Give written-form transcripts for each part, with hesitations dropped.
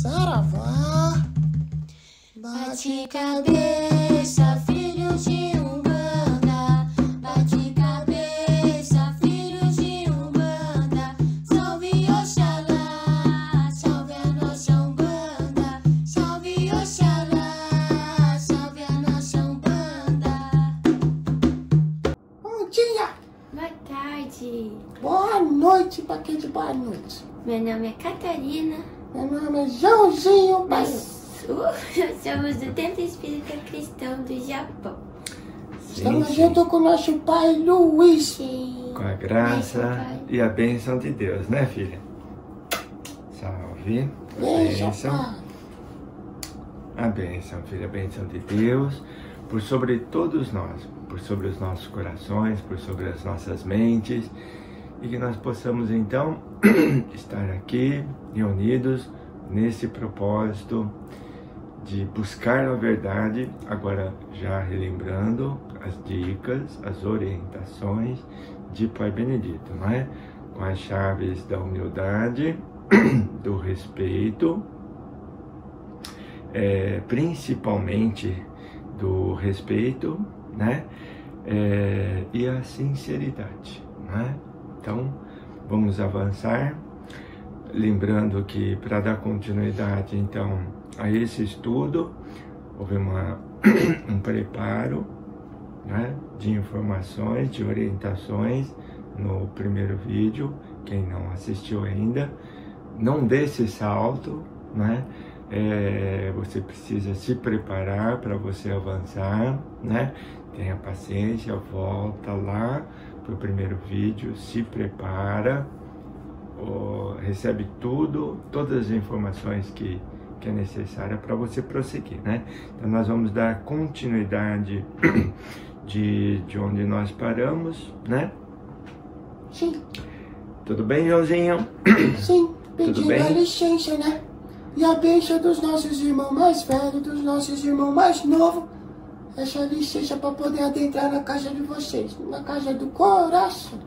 Saravá. Bate cabeça, filhos de Umbanda. Bate cabeça, filhos de Umbanda. Salve Oxalá, salve a nossa Umbanda. Salve Oxalá, salve a nossa Umbanda. Bom dia. Boa tarde. Boa noite, pra quem de boa noite. Meu nome é Catarina. Meu nome é Joãozinho. Nós somos do Templo Espírita Cristão do Japão. Estamos junto com o nosso pai Luiz. Sim. Com a graça Pai. e a bênção de Deus, né, filha? Salve. Beijo, Bênção. pai. A bênção, filha, a bênção de Deus, por sobre todos nós, por sobre os nossos corações, por sobre as nossas mentes, e que nós possamos, então, estar aqui reunidos nesse propósito de buscar a verdade, agora já relembrando as dicas, as orientações de Pai Benedito, não é? Com as chaves da humildade, do respeito, principalmente do respeito, né? E a sinceridade, né? Então, vamos avançar, lembrando que para dar continuidade, então, a esse estudo, houve um preparo, né, de informações, de orientações no primeiro vídeo. Quem não assistiu ainda, não dê esse salto, né? Você precisa se preparar para você avançar, né? Tenha paciência, volta lá para o primeiro vídeo, se prepara, recebe todas as informações que é necessária para você prosseguir, né? Então nós vamos dar continuidade de onde nós paramos, né? Sim, Tudo bem, Joãozinho? sim. Tudo Pedindo bem? a licença, né? E a bênção dos nossos irmãos mais velhos, dos nossos irmãos mais novos. Essa licença para poder adentrar na casa de vocês, na casa do coração.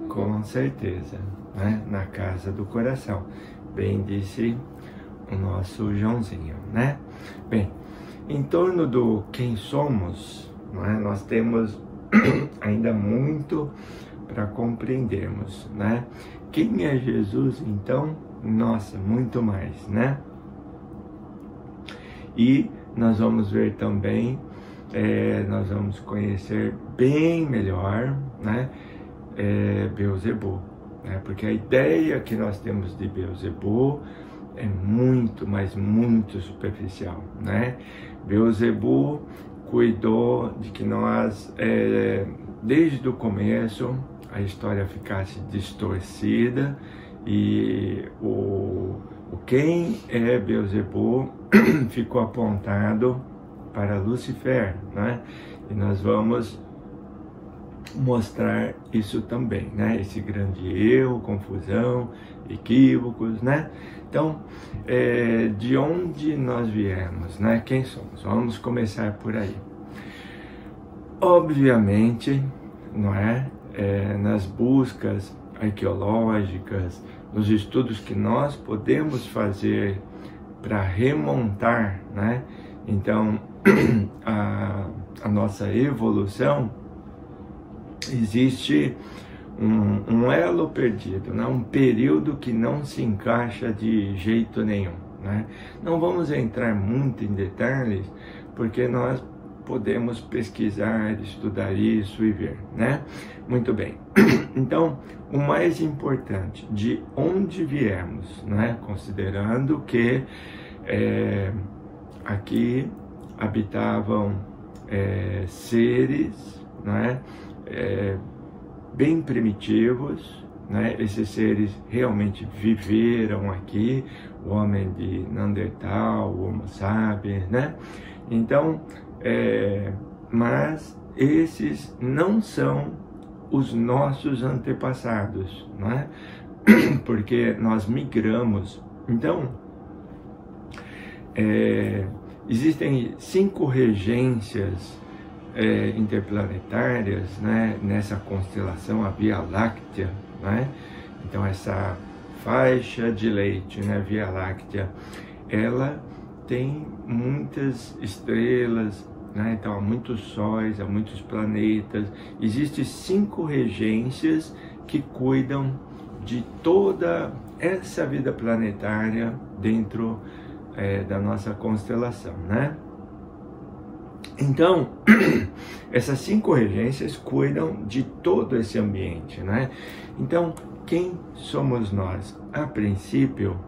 Com certeza, né? Na casa do coração. Bem disse o nosso Joãozinho, né? Bem, em torno do quem somos, não é? Nós temos ainda muito para compreendermos, né? Quem é Jesus, então? Nossa, muito mais, né? E nós vamos ver também, nós vamos conhecer bem melhor, né? Beelzebub, né? Porque a ideia que nós temos de Beelzebub é muito, mas muito superficial, né? Beelzebub cuidou de que nós, desde o começo, a história ficasse distorcida e quem é Beelzebub ficou apontado para Lucifer, né? E nós vamos mostrar isso também, né? Esse grande erro, confusão, equívocos, né? Então, de onde nós viemos, né? Quem somos? Vamos começar por aí. Obviamente, não é? Nas buscas arqueológicas, nos estudos que nós podemos fazer para remontar, né? Então, a nossa evolução, existe um elo perdido, né? Um período que não se encaixa de jeito nenhum, né? Não vamos entrar muito em detalhes, porque nós podemos pesquisar, estudar isso e ver, né? Muito bem. Então, o mais importante, de onde viemos, né? Considerando que aqui habitavam seres, né? Bem primitivos, né? Esses seres realmente viveram aqui, o homem de Neandertal, o Homo sapiens, né? Então, mas esses não são os nossos antepassados, não é? Porque nós migramos. Então, existem 5 regências interplanetárias, né, nessa constelação, a Via Láctea, né? Então essa faixa de leite, né, Via Láctea, ela tem muitas estrelas, né? Então há muitos sóis, há muitos planetas. Existem 5 regências que cuidam de toda essa vida planetária dentro da nossa constelação, né? Então, essas 5 regências cuidam de todo esse ambiente, né? Então, quem somos nós? A princípio,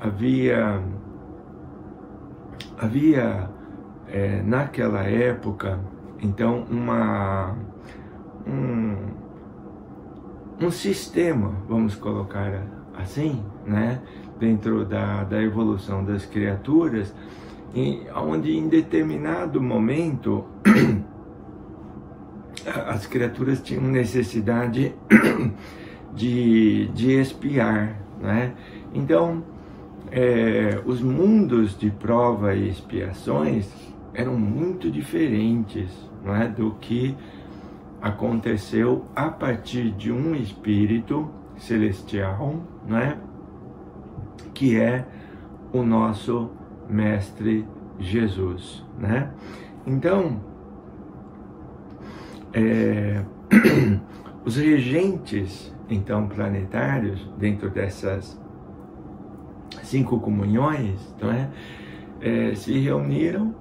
havia naquela época, então, um sistema, vamos colocar assim, né? Dentro da evolução das criaturas, onde em determinado momento as criaturas tinham necessidade de espiar, né? Então, os mundos de prova e expiações eram muito diferentes, não é, do que aconteceu a partir de um espírito celestial, não é, que é o nosso Mestre Jesus, né? Então, os regentes, então, planetários, dentro dessas 5 comunhões, não é? Se reuniram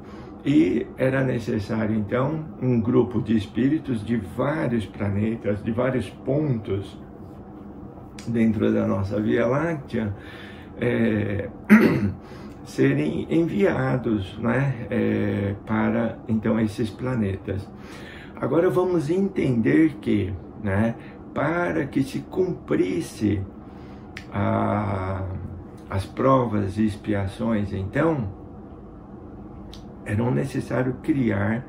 e era necessário, então, um grupo de espíritos de vários planetas, de vários pontos dentro da nossa Via Láctea, serem enviados, né, para, então, esses planetas. Agora vamos entender que, né, para que se cumprisse as provas e expiações, então, era necessário criar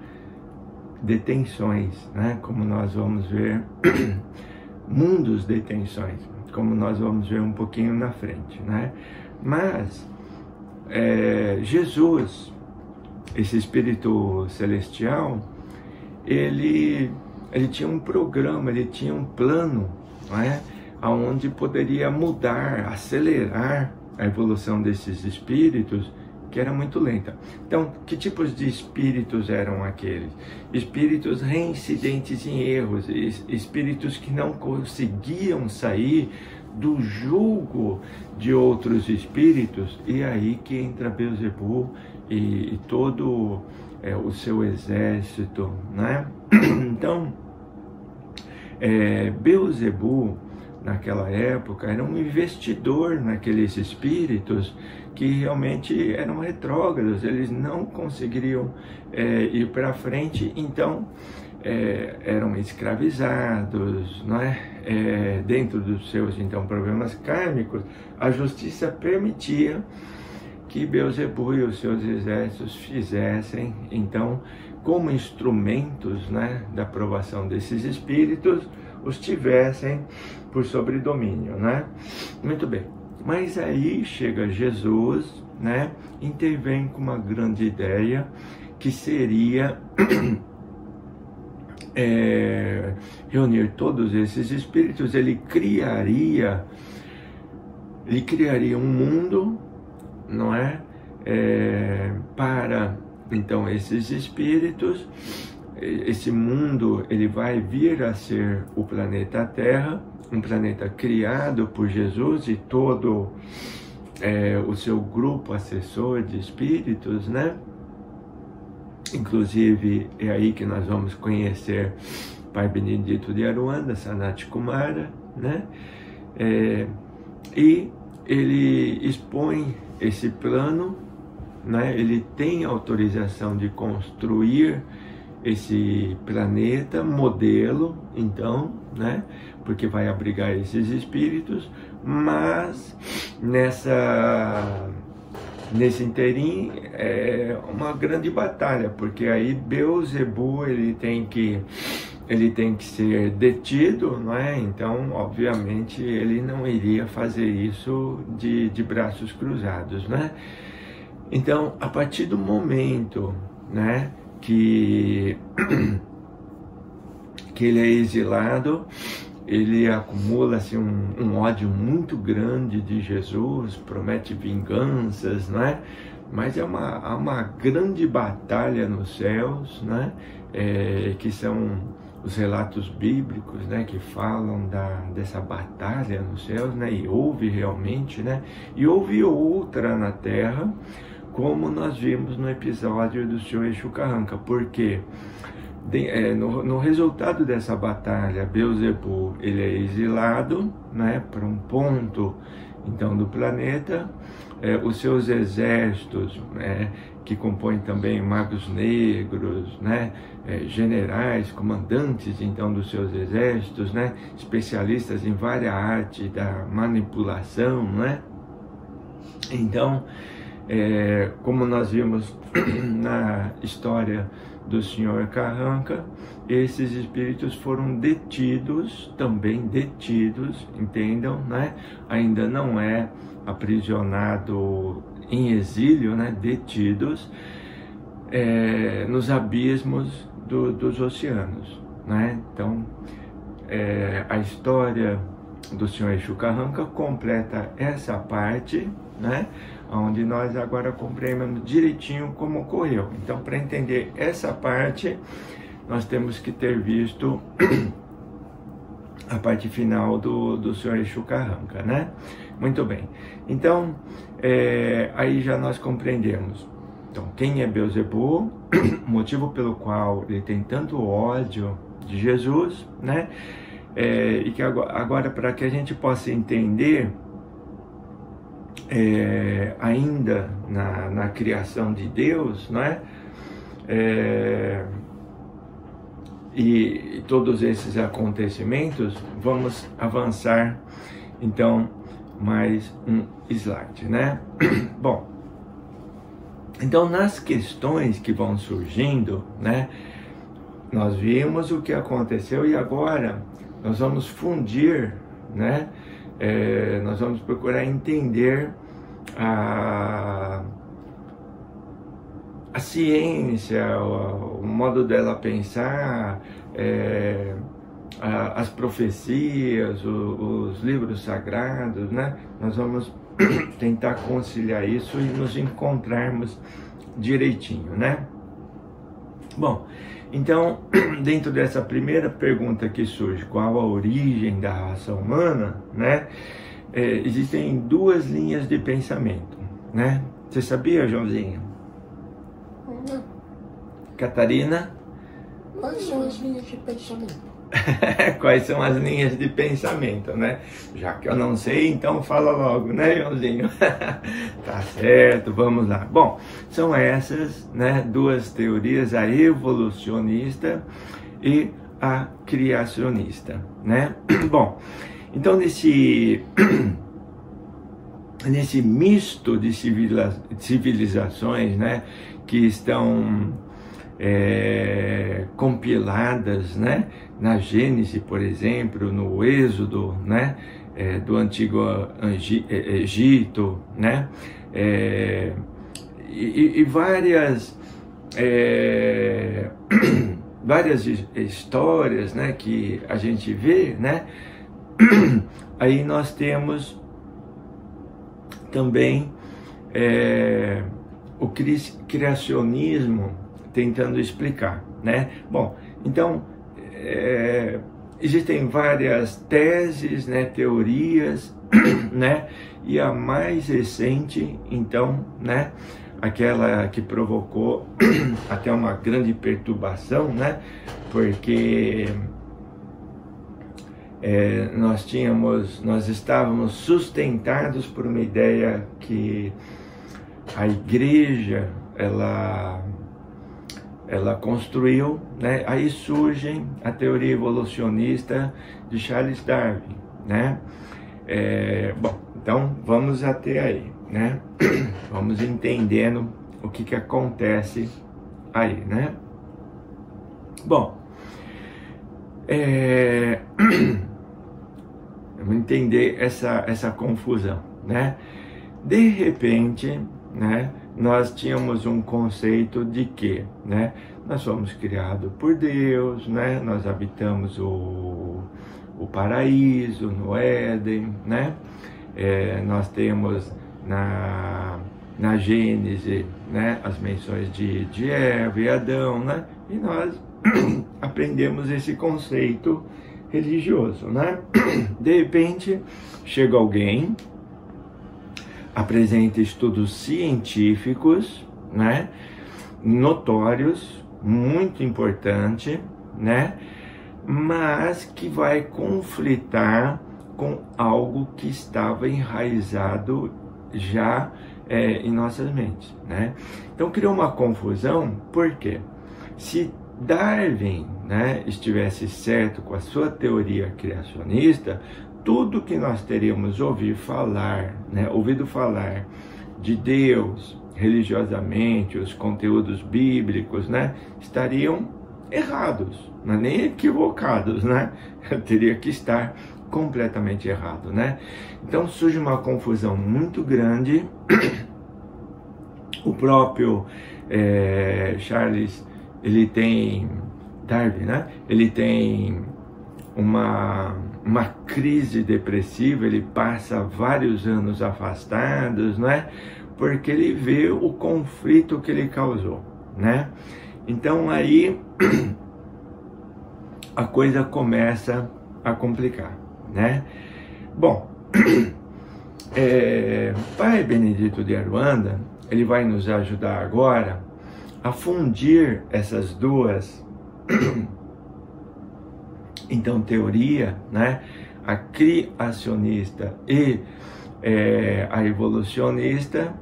detenções, né, como nós vamos ver, mundos de detenções, como nós vamos ver um pouquinho na frente, né? Mas Jesus, esse Espírito Celestial, ele tinha um programa, ele tinha um plano, não é? Onde poderia mudar, acelerar a evolução desses espíritos, que era muito lenta. Então, que tipos de espíritos eram aqueles? Espíritos reincidentes em erros, espíritos que não conseguiam sair do jugo de outros espíritos, e aí que entra Beelzebub e todo o seu exército, né? Então, Beelzebub, naquela época, era um investidor naqueles espíritos que realmente eram retrógrados, eles não conseguiriam ir para frente, então eram escravizados, não é? Dentro dos seus, então, problemas kármicos. A justiça permitia que Beelzebub e os seus exércitos fizessem, então, como instrumentos, né, da aprovação desses espíritos, os tivessem por sobredomínio, né? Muito bem. Mas aí chega Jesus, né? Intervém com uma grande ideia, que seria reunir todos esses espíritos. Ele criaria um mundo, não é? Para, então, esses espíritos. Esse mundo, ele vai vir a ser o planeta Terra, um planeta criado por Jesus e todo o seu grupo assessor de espíritos, né? Inclusive, é aí que nós vamos conhecer Pai Benedito de Aruanda, Sanat Kumara, né? E ele expõe esse plano, né? Ele tem autorização de construir esse planeta modelo, então, né? Porque vai abrigar esses espíritos, mas nesse interim é uma grande batalha, porque aí Beelzebub ele tem que ser detido, não é? Então, obviamente, ele não iria fazer isso de braços cruzados, né? Então, a partir do momento, né, que ele é exilado, ele acumula assim, um ódio muito grande de Jesus, promete vinganças, né? Mas há uma grande batalha nos céus, né? Que são os relatos bíblicos, né? Que falam dessa batalha nos céus, né? E houve realmente, né? E houve outra na terra, como nós vimos no episódio do Senhor Exu Carranca, porque no resultado dessa batalha, Beelzebub ele é exilado, né, para um ponto então do planeta. Os seus exércitos, né, que compõem também magos negros, né, generais, comandantes então dos seus exércitos, né, especialistas em várias artes da manipulação, né. Então, como nós vimos na história do Senhor Carranca, esses espíritos foram detidos, também detidos, entendam, né? Ainda não é aprisionado em exílio, né? Detidos nos abismos dos oceanos, né? Então, a história do Senhor Exu Carranca completa essa parte, né? Onde nós agora compreendemos direitinho como ocorreu. Então, para entender essa parte, nós temos que ter visto a parte final do Senhor Exu Carranca, né? Muito bem. Então, aí já nós compreendemos. Então, quem é Beelzebub, o motivo pelo qual ele tem tanto ódio de Jesus, né? E que agora para que a gente possa entender ainda na criação de Deus, né? E todos esses acontecimentos, vamos avançar então mais um slide, né? Bom, então nas questões que vão surgindo, né? Nós vimos o que aconteceu e agora nós vamos fundir, né? Nós vamos procurar entender a ciência, o modo dela pensar, as profecias, os livros sagrados, né? Nós vamos tentar conciliar isso e nos encontrarmos direitinho, né? Bom, então, dentro dessa primeira pergunta que surge, qual a origem da raça humana, né? Existem duas linhas de pensamento, né? Você sabia, Joãozinho? Não. Catarina? Quais são as linhas de pensamento? Quais são as linhas de pensamento, né? Já que eu não sei, então fala logo, né, Joãozinho? Tá certo, vamos lá. Bom, são essas, né, duas teorias, a evolucionista e a criacionista, né? Bom, então nesse misto de civilizações, né, que estão compiladas, né, na Gênese, por exemplo, no Êxodo, né, do Antigo Egito, né, e várias várias histórias, né, que a gente vê, né, aí nós temos também o criacionismo tentando explicar, né? Bom, então existem várias teses, né, teorias, né? E a mais recente, então, né, aquela que provocou até uma grande perturbação, né? Porque nós estávamos sustentados por uma ideia que a igreja ela construiu, né? Aí surge a teoria evolucionista de Charles Darwin, né? Bom, então vamos até aí, né? Vamos entendendo o que acontece aí, né? Bom, vamos entender essa confusão, né? De repente, né, nós tínhamos um conceito de que, né, nós fomos criados por Deus, né, nós habitamos o o paraíso, no Éden, né? Nós temos na Gênese, né, as menções de Eva e Adão, né? E nós aprendemos esse conceito religioso, né? De repente, chega alguém, apresenta estudos científicos, né, notórios, muito importante, né, mas que vai conflitar com algo que estava enraizado já em nossas mentes, né? Então criou uma confusão, porque se Darwin, né, estivesse certo com a sua teoria criacionista, tudo que nós teríamos ouvido falar de Deus religiosamente, os conteúdos bíblicos, né, estariam errados, mas nem equivocados, né? Teria que estar completamente errado, né? Então surge uma confusão muito grande. O próprio Charles, Darwin, né? Ele tem uma crise depressiva, ele passa vários anos afastados, né? Porque ele vê o conflito que ele causou, né? Então aí a coisa começa a complicar, né? Bom, Pai Benedito de Aruanda, ele vai nos ajudar agora a fundir essas duas então teoria, né? A criacionista e a evolucionista,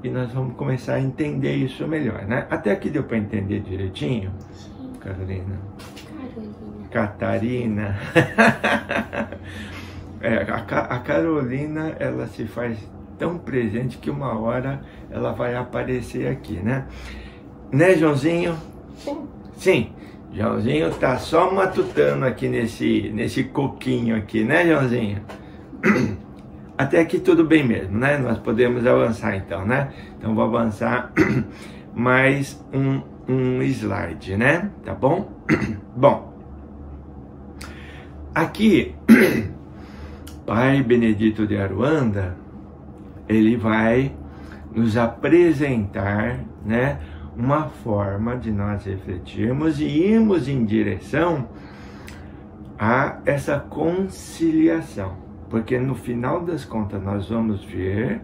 e nós vamos começar a entender isso melhor, né? Até aqui deu para entender direitinho? Sim. Carolina? Catarina. A Carolina, ela se faz tão presente que uma hora ela vai aparecer aqui, né? Né, Joãozinho? Sim. Sim. Joãozinho tá só matutando aqui nesse coquinho aqui, né, Joãozinho? Até aqui tudo bem mesmo, né? Nós podemos avançar então, né? Então vou avançar mais um slide, né? Tá bom? Bom, aqui, Pai Benedito de Aruanda, ele vai nos apresentar, né, uma forma de nós refletirmos e irmos em direção a essa conciliação. Porque no final das contas nós vamos ver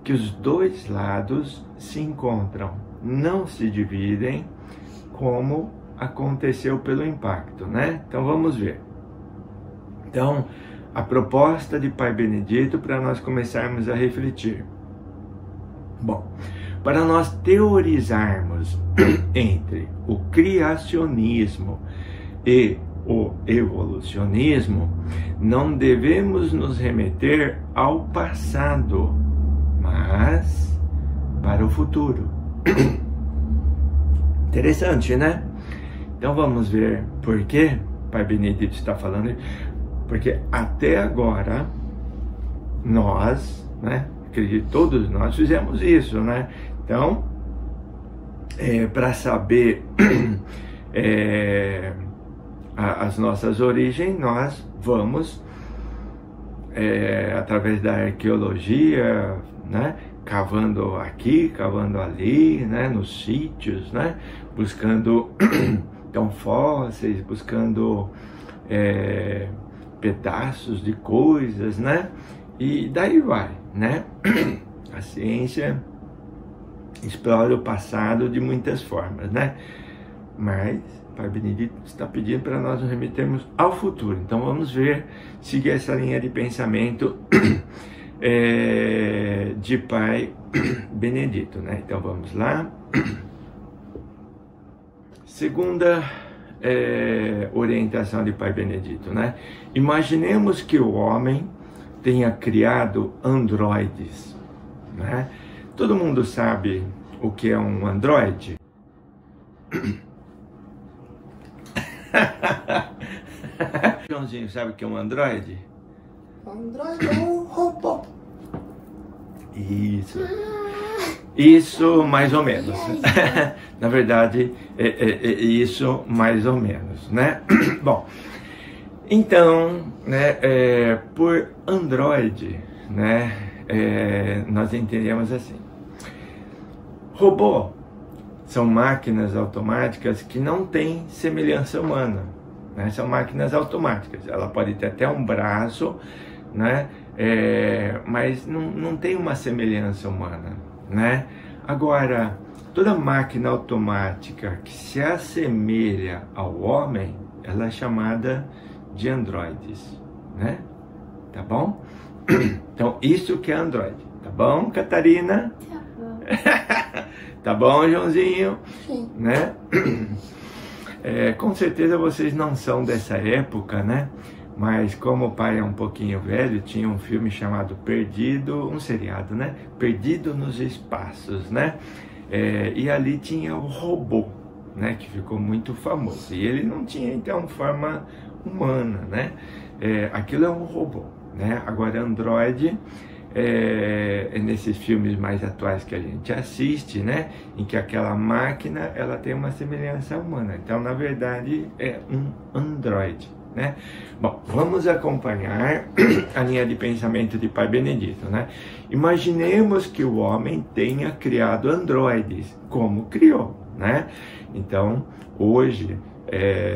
que os dois lados se encontram, não se dividem, como aconteceu pelo impacto, né? Então vamos ver. Então, a proposta de Pai Benedito para nós começarmos a refletir. Bom, para nós teorizarmos entre o criacionismo e o evolucionismo, não devemos nos remeter ao passado, mas para o futuro. Interessante, né? Então vamos ver por que Pai Benedito está falando. Porque até agora nós, né, acredito todos nós fizemos isso, né? Então, para saber as nossas origens, nós vamos através da arqueologia, né, cavando aqui, cavando ali, né, nos sítios, né, buscando então fósseis, buscando pedaços de coisas, né? E daí vai, né? A ciência explora o passado de muitas formas, né? Mas Pai Benedito está pedindo para nós nos remetermos ao futuro. Então vamos ver, seguir essa linha de pensamento de Pai Benedito, né? Então vamos lá. Segunda orientação de Pai Benedito, né? Imaginemos que o homem tenha criado androides, né? Todo mundo sabe o que é um androide? Joãozinho, sabe o que é um androide? Android é um robô. Isso mais ou menos. Na verdade, isso mais ou menos, né? Bom, Então, né, por Android, né, nós entendemos assim. Robô são máquinas automáticas que não têm semelhança humana, né? São máquinas automáticas. Ela pode ter até um braço, né? Mas não tem uma semelhança humana, né? Agora, toda máquina automática que se assemelha ao homem, ela é chamada de androides, né? Tá bom? Então, isso que é Android. Tá bom, Catarina? Tá bom. Tá bom, Joãozinho? Sim. Né? Com certeza vocês não são dessa época, né? Mas como o pai é um pouquinho velho, tinha um filme chamado Perdido, um seriado, né? Perdido nos Espaços, né? E ali tinha o robô, né? Que ficou muito famoso. E ele não tinha, então, forma humana, né? Aquilo é um robô, né? Agora, Android, nesses filmes mais atuais que a gente assiste, né? Em que aquela máquina, ela tem uma semelhança humana. Então, na verdade, é um Android, né? Bom, vamos acompanhar a linha de pensamento de Pai Benedito, né? Imaginemos que o homem tenha criado androides, como criou, né? Então, hoje,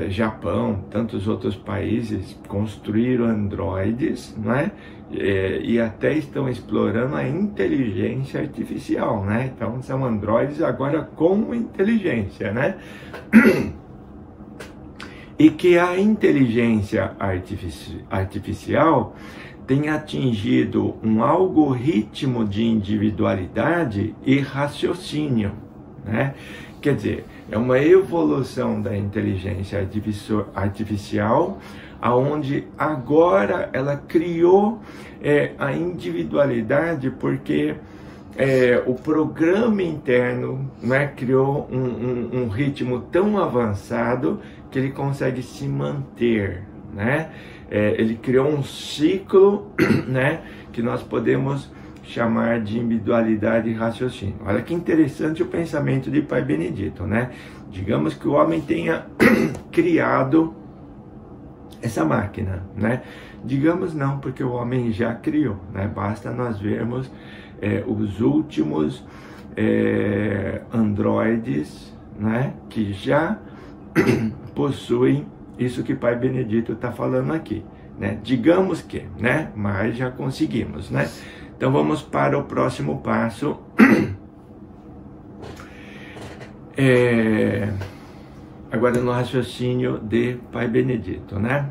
Japão, tantos outros países construíram androides, né? E até estão explorando a inteligência artificial, né? Então, são androides agora com inteligência, né? E que a inteligência artificial tem atingido um algoritmo de individualidade e raciocínio, né? Quer dizer, é uma evolução da inteligência artificial, aonde agora ela criou a individualidade, porque o programa interno, né, criou um ritmo tão avançado que ele consegue se manter, né? Ele criou um ciclo, né, que nós podemos chamar de individualidade e raciocínio. Olha que interessante o pensamento de Pai Benedito, né? Digamos que o homem tenha criado essa máquina, né? Digamos não, porque o homem já criou, né? Basta nós vermos os últimos androides, né? Que já possuem isso que Pai Benedito está falando aqui, né? Digamos que, né? Mas já conseguimos, né? Então vamos para o próximo passo. Agora no raciocínio de Pai Benedito, né?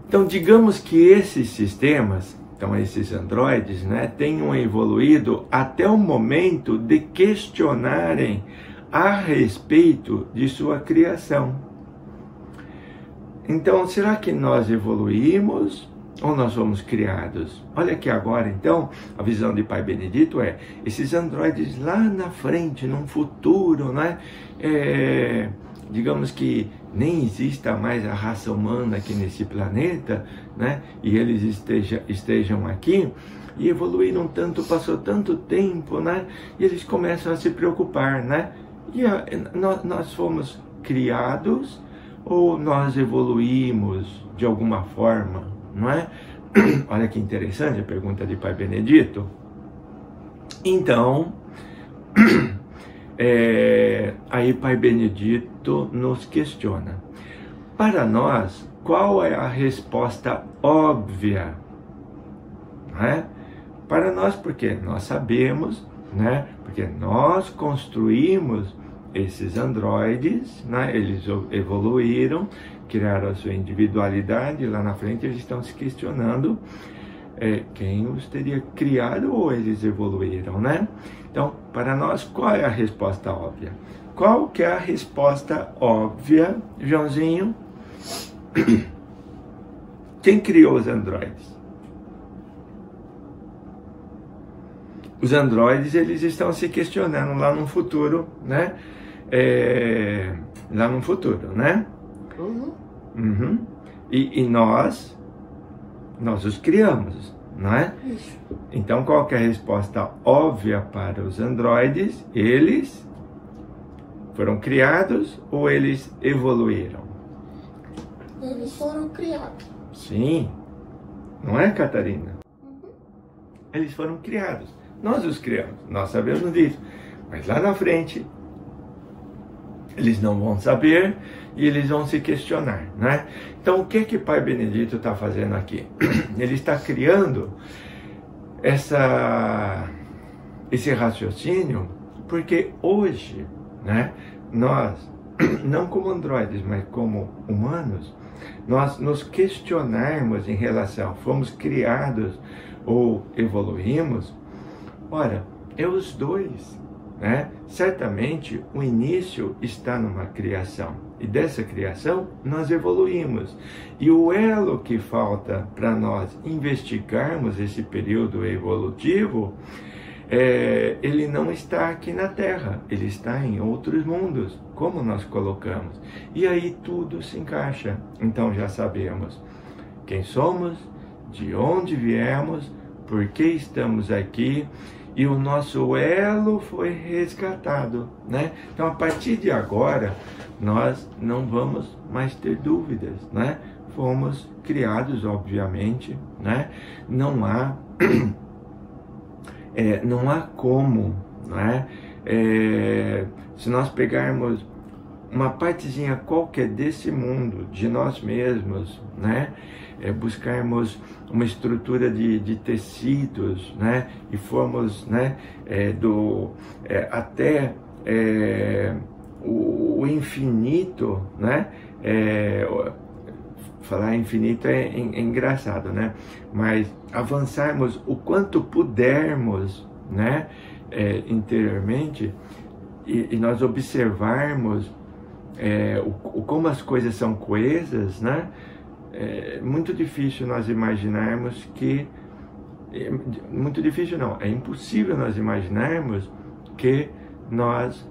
Então digamos que esses sistemas, então esses androides, né, tenham evoluído até o momento de questionarem a respeito de sua criação. Então, será que nós evoluímos ou nós fomos criados? Olha aqui agora, então, a visão de Pai Benedito esses androides lá na frente, num futuro, né? Digamos que nem exista mais a raça humana aqui nesse planeta, né? E eles estejam aqui, e evoluíram tanto, passou tanto tempo, né? E eles começam a se preocupar, né? E nós fomos criados ou nós evoluímos de alguma forma, não é? Olha que interessante a pergunta de Pai Benedito. Então, aí Pai Benedito nos questiona. Para nós, qual é a resposta óbvia? Não é? Para nós, porque nós sabemos, né? Porque nós construímos esses androides, né? Eles evoluíram, criaram a sua individualidade, lá na frente eles estão se questionando quem os teria criado ou eles evoluíram, né? Então, para nós, qual é a resposta óbvia? Qual que é a resposta óbvia, Joãozinho? Quem criou os androides? Os androides, eles estão se questionando lá no futuro, né? Lá no futuro, né? Uhum. E nós os criamos, não é? Isso. Então, qual que é a resposta óbvia para os androides? Eles foram criados ou eles evoluíram? Eles foram criados. Sim. Não é, Catarina? Eles foram criados. Nós os criamos. Nós sabemos disso. Mas lá na frente, eles não vão saber e eles vão se questionar, né? Então, o que Pai Benedito está fazendo aqui? Ele está criando esse raciocínio, porque hoje, né, nós, não como androides, mas como humanos, nós nos questionarmos em relação, fomos criados ou evoluímos, ora, é os dois, né? Certamente o início está numa criação, e dessa criação nós evoluímos, e o elo que falta para nós investigarmos esse período evolutivo, ele não está aqui na Terra, ele está em outros mundos, como nós colocamos, e aí tudo se encaixa. Então já sabemos quem somos, de onde viemos, por que estamos aqui, e o nosso elo foi resgatado, né? Então, a partir de agora, nós não vamos mais ter dúvidas, né? Fomos criados, obviamente, né? Não há como, né? Se nós pegarmos uma partezinha qualquer desse mundo, de nós mesmos, né? Buscarmos uma estrutura de tecidos, né? E formos, né? Até o infinito, né? Falar infinito é engraçado, né? Mas avançarmos o quanto pudermos, né? Interiormente, e nós observarmos como as coisas são coesas, né? É muito difícil nós imaginarmos que... Muito difícil não, é impossível nós imaginarmos que nós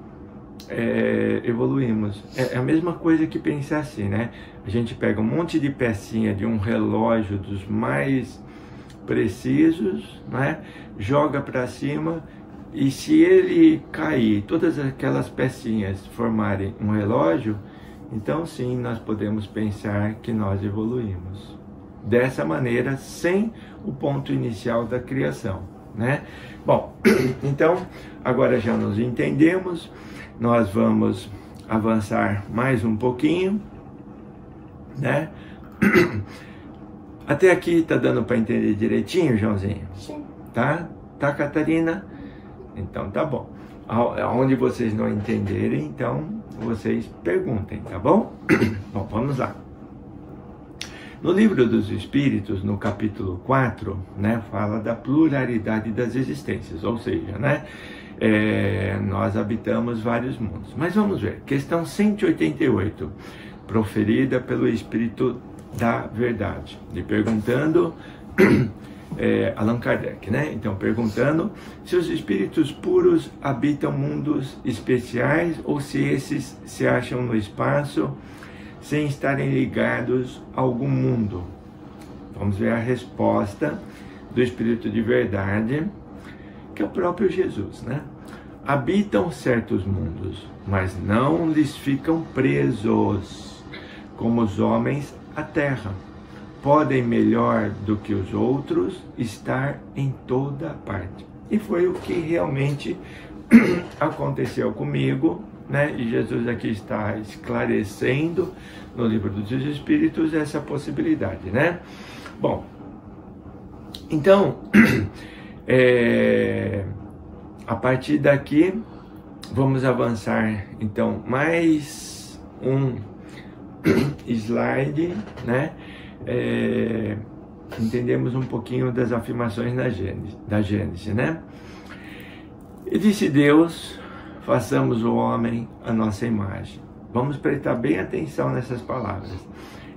evoluímos. É a mesma coisa que pensar assim, né? A gente pega um monte de pecinha de um relógio dos mais precisos, né? Joga para cima, e se ele cair, todas aquelas pecinhas formarem um relógio, então sim, nós podemos pensar que nós evoluímos. Dessa maneira, sem o ponto inicial da criação, né? Bom, então, agora já nos entendemos, nós vamos avançar mais um pouquinho, né? Até aqui tá dando para entender direitinho, Joãozinho? Sim. Tá? Tá, Catarina? Então tá bom. Onde vocês não entenderem, então vocês perguntem, tá bom? Bom, vamos lá. No Livro dos Espíritos, no capítulo 4, né, fala da pluralidade das existências, ou seja, né, nós habitamos vários mundos. Mas vamos ver, questão 188, proferida pelo Espírito da Verdade, lhe perguntando... Allan Kardec, né? Então, perguntando se os espíritos puros habitam mundos especiais ou se esses se acham no espaço sem estarem ligados a algum mundo. Vamos ver a resposta do Espírito de Verdade, que é o próprio Jesus, né? Habitam certos mundos, mas não lhes ficam presos, como os homens à terra. Podem melhor do que os outros estar em toda parte. E foi o que realmente aconteceu comigo, né? E Jesus aqui está esclarecendo no Livro dos Espíritos essa possibilidade, né? Bom, então, a partir daqui, vamos avançar, então, mais um slide, né? Entendemos um pouquinho das afirmações da Gênesis, né? E disse Deus, façamos o homem à nossa imagem. Vamos prestar bem atenção nessas palavras.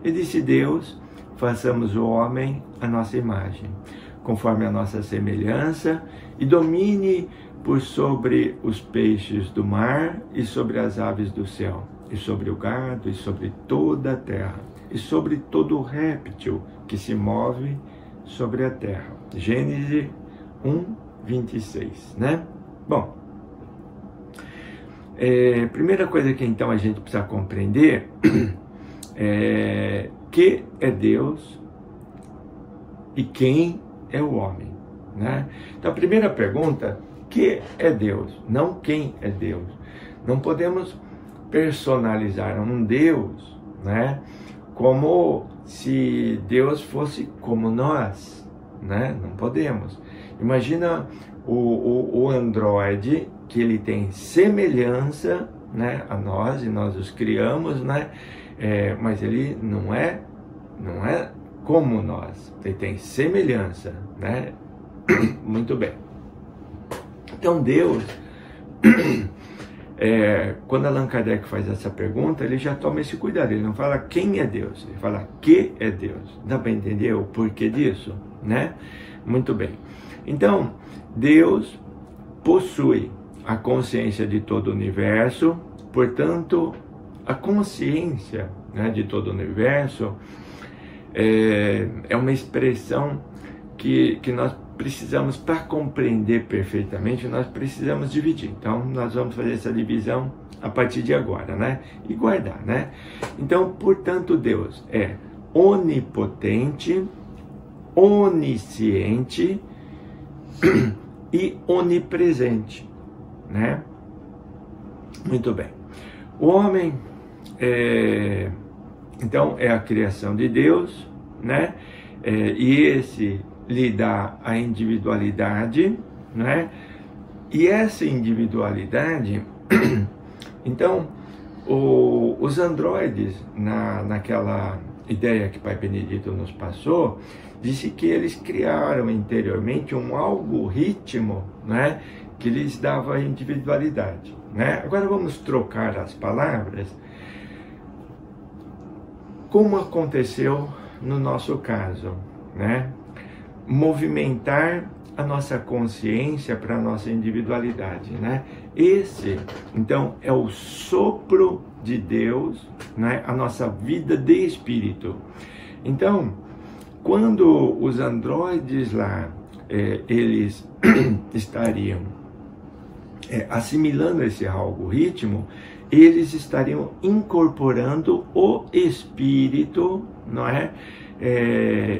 E disse Deus, façamos o homem à nossa imagem, conforme a nossa semelhança, e domine por sobre os peixes do mar, e sobre as aves do céu, e sobre o gado, e sobre toda a terra, e sobre todo réptil que se move sobre a terra. Gênesis 1, 26, né? Bom, primeira coisa que então a gente precisa compreender que é Deus e quem é o homem, né? Então a primeira pergunta, que é Deus? Não quem é Deus. Não podemos personalizar um Deus, né, como se Deus fosse como nós, né? Não podemos. Imagina o androide, que ele tem semelhança, né, a nós, e nós os criamos, né? Mas ele não é como nós, ele tem semelhança, né? Muito bem. Então Deus, quando Allan Kardec faz essa pergunta, ele já toma esse cuidado, ele não fala quem é Deus, ele fala que é Deus. Dá para entender o porquê disso, né? Muito bem. Então, Deus possui a consciência de todo o universo, portanto, a consciência, né, de todo o universo é uma expressão que nós precisamos, para compreender perfeitamente, nós precisamos dividir. Então, nós vamos fazer essa divisão a partir de agora, né? E guardar, né? Então, portanto, Deus é onipotente, onisciente e onipresente, né? Muito bem. O homem, então, é a criação de Deus, né? E esse lhe dá a individualidade, né? E essa individualidade, então, os androides, naquela ideia que Pai Benedito nos passou, disse que eles criaram interiormente um algoritmo, né, que lhes dava a individualidade, né? Agora vamos trocar as palavras, como aconteceu no nosso caso, né? Movimentar a nossa consciência para a nossa individualidade, né? Esse, então, é o sopro de Deus, né? A nossa vida de espírito. Então, quando os androides lá, eles estariam assimilando esse algoritmo, eles estariam incorporando o espírito, não é?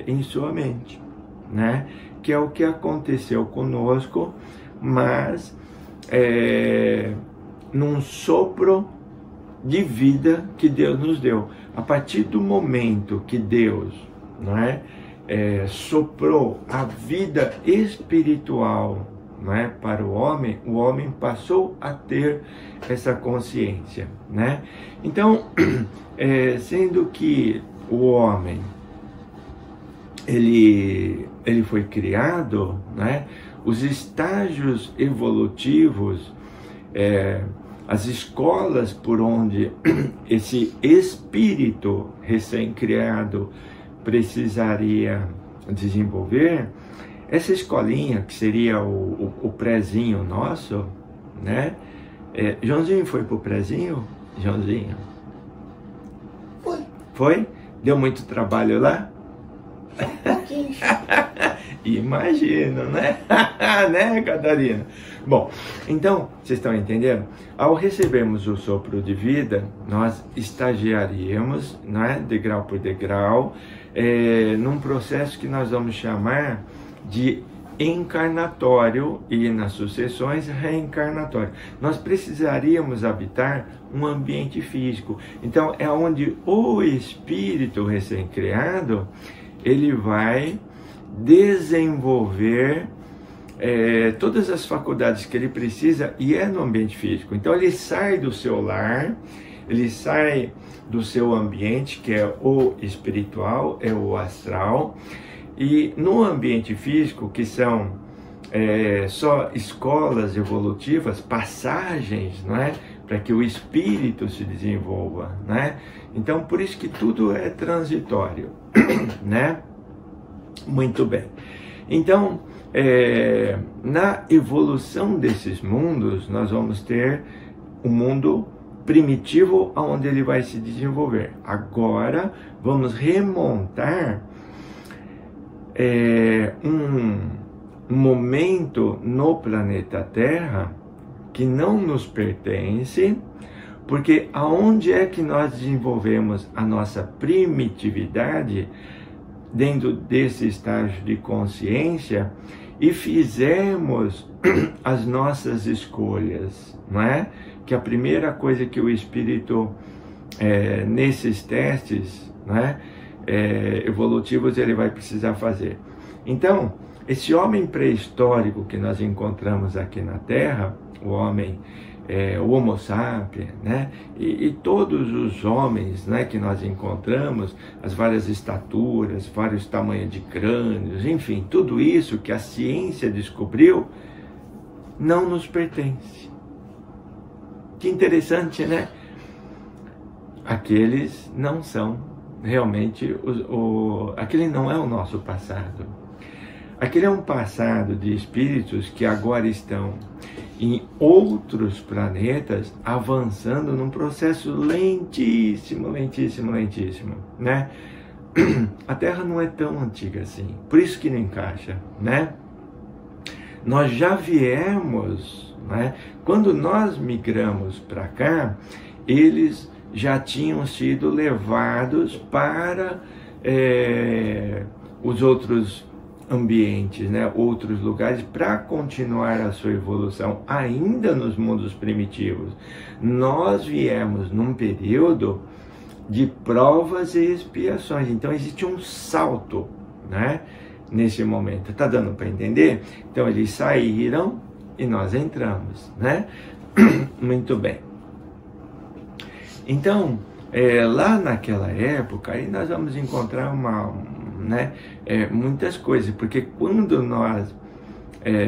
Em sua mente, né? Que é o que aconteceu conosco, mas num sopro de vida que Deus nos deu. A partir do momento que Deus, não é, soprou a vida espiritual, não é, para o homem passou a ter essa consciência, né? Então, sendo que o homem ele foi criado, né? Os estágios evolutivos, as escolas por onde esse espírito recém-criado precisaria desenvolver, essa escolinha que seria o prézinho nosso, né? Joãozinho foi pro prézinho? Joãozinho? Foi. Foi? Deu muito trabalho lá? Um pouquinho. Imagino, né? Né, Catarina? Bom, então, vocês estão entendendo? Ao recebermos o sopro de vida, nós estagiaríamos, né, degrau por degrau, num processo que nós vamos chamar de encarnatório e nas sucessões reencarnatório. Nós precisaríamos habitar um ambiente físico. Então, é onde o espírito recém-criado ele vai desenvolver todas as faculdades que ele precisa, e é no ambiente físico. Então ele sai do seu lar, ele sai do seu ambiente, que é o espiritual, é o astral, e no ambiente físico, que são só escolas evolutivas, passagens, não é? Para que o espírito se desenvolva, né? Então, por isso que tudo é transitório, né? Muito bem. Então, na evolução desses mundos, nós vamos ter um mundo primitivo onde ele vai se desenvolver. Agora, vamos remontar um momento no planeta Terra que não nos pertence, Porque aonde é que nós desenvolvemos a nossa primitividade dentro desse estágio de consciência e fizemos as nossas escolhas, não é? Que a primeira coisa que o espírito, nesses testes, não é? Evolutivos, ele vai precisar fazer. Então, esse homem pré-histórico que nós encontramos aqui na Terra, o homem, o Homo sapiens, né? E todos os homens, né, que nós encontramos, as várias estaturas, vários tamanhos de crânios, enfim, tudo isso que a ciência descobriu, não nos pertence. Que interessante, né? Aqueles não são realmente, aquele não é o nosso passado. Aquele é um passado de espíritos que agora estão em outros planetas, avançando num processo lentíssimo, lentíssimo, lentíssimo, né? A Terra não é tão antiga assim, por isso que não encaixa, né? Nós já viemos, né? Quando nós migramos para cá, eles já tinham sido levados para os outros ambientes, né, outros lugares, para continuar a sua evolução ainda nos mundos primitivos. Nós viemos num período de provas e expiações, então existe um salto, né, nesse momento. Tá dando para entender? Então eles saíram e nós entramos, né? Muito bem. Então, lá naquela época, aí nós vamos encontrar muitas coisas, porque quando nós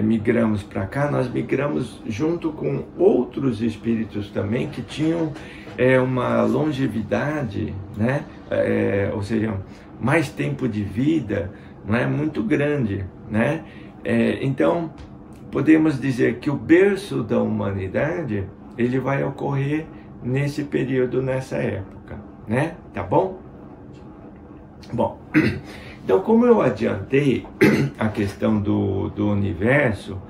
migramos para cá, nós migramos junto com outros espíritos também que tinham uma longevidade, né? Ou seja, mais tempo de vida, não é, muito grande, né? Então, podemos dizer que o berço da humanidade, ele vai ocorrer nesse período, nessa época, né? Tá bom? Bom, então, como eu adiantei a questão do universo,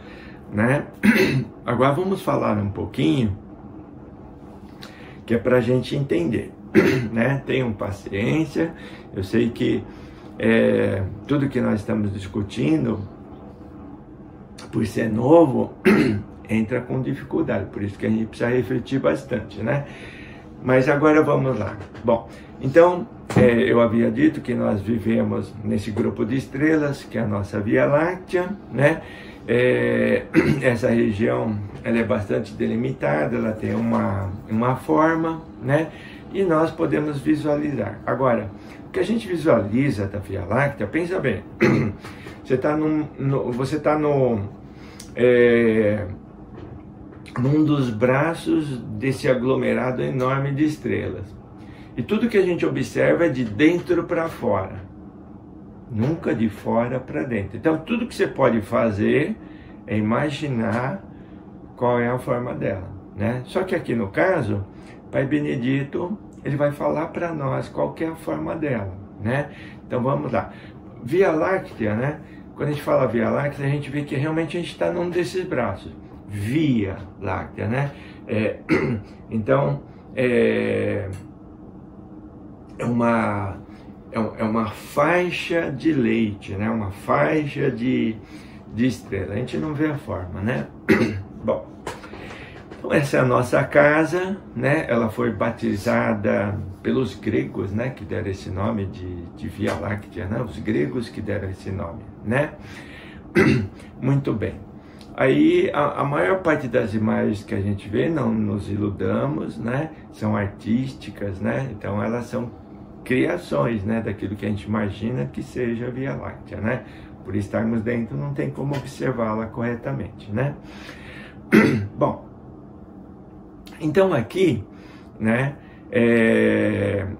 né? Agora vamos falar um pouquinho, que é para a gente entender, né? Tenham paciência, eu sei que tudo que nós estamos discutindo, por ser novo, entra com dificuldade, por isso que a gente precisa refletir bastante, né? Mas agora vamos lá. Bom, então, eu havia dito que nós vivemos nesse grupo de estrelas, que é a nossa Via Láctea, né? Essa região, ela é bastante delimitada, ela tem uma forma, né? E nós podemos visualizar. Agora, o que a gente visualiza da Via Láctea, pensa bem, você está num dos braços desse aglomerado enorme de estrelas. E tudo que a gente observa é de dentro para fora, nunca de fora para dentro. Então, tudo que você pode fazer é imaginar qual é a forma dela, né? Só que aqui no caso, Pai Benedito, ele vai falar para nós qual que é a forma dela, né? Então, vamos lá. Via Láctea, né? Quando a gente fala Via Láctea, a gente vê que realmente a gente está num desses braços. Via Láctea, né? Então, é uma faixa de leite, né? Uma faixa de estrela. A gente não vê a forma, né? Bom, então essa é a nossa casa, né? Ela foi batizada pelos gregos, né? Que deram esse nome de Via Láctea, né? Os gregos que deram esse nome, né? Muito bem. Aí a maior parte das imagens que a gente vê, não nos iludamos, né? São artísticas, né? Então elas são criações, né? Daquilo que a gente imagina que seja a Via Láctea, né? Por estarmos dentro, não tem como observá-la corretamente, né? Bom, então aqui, né?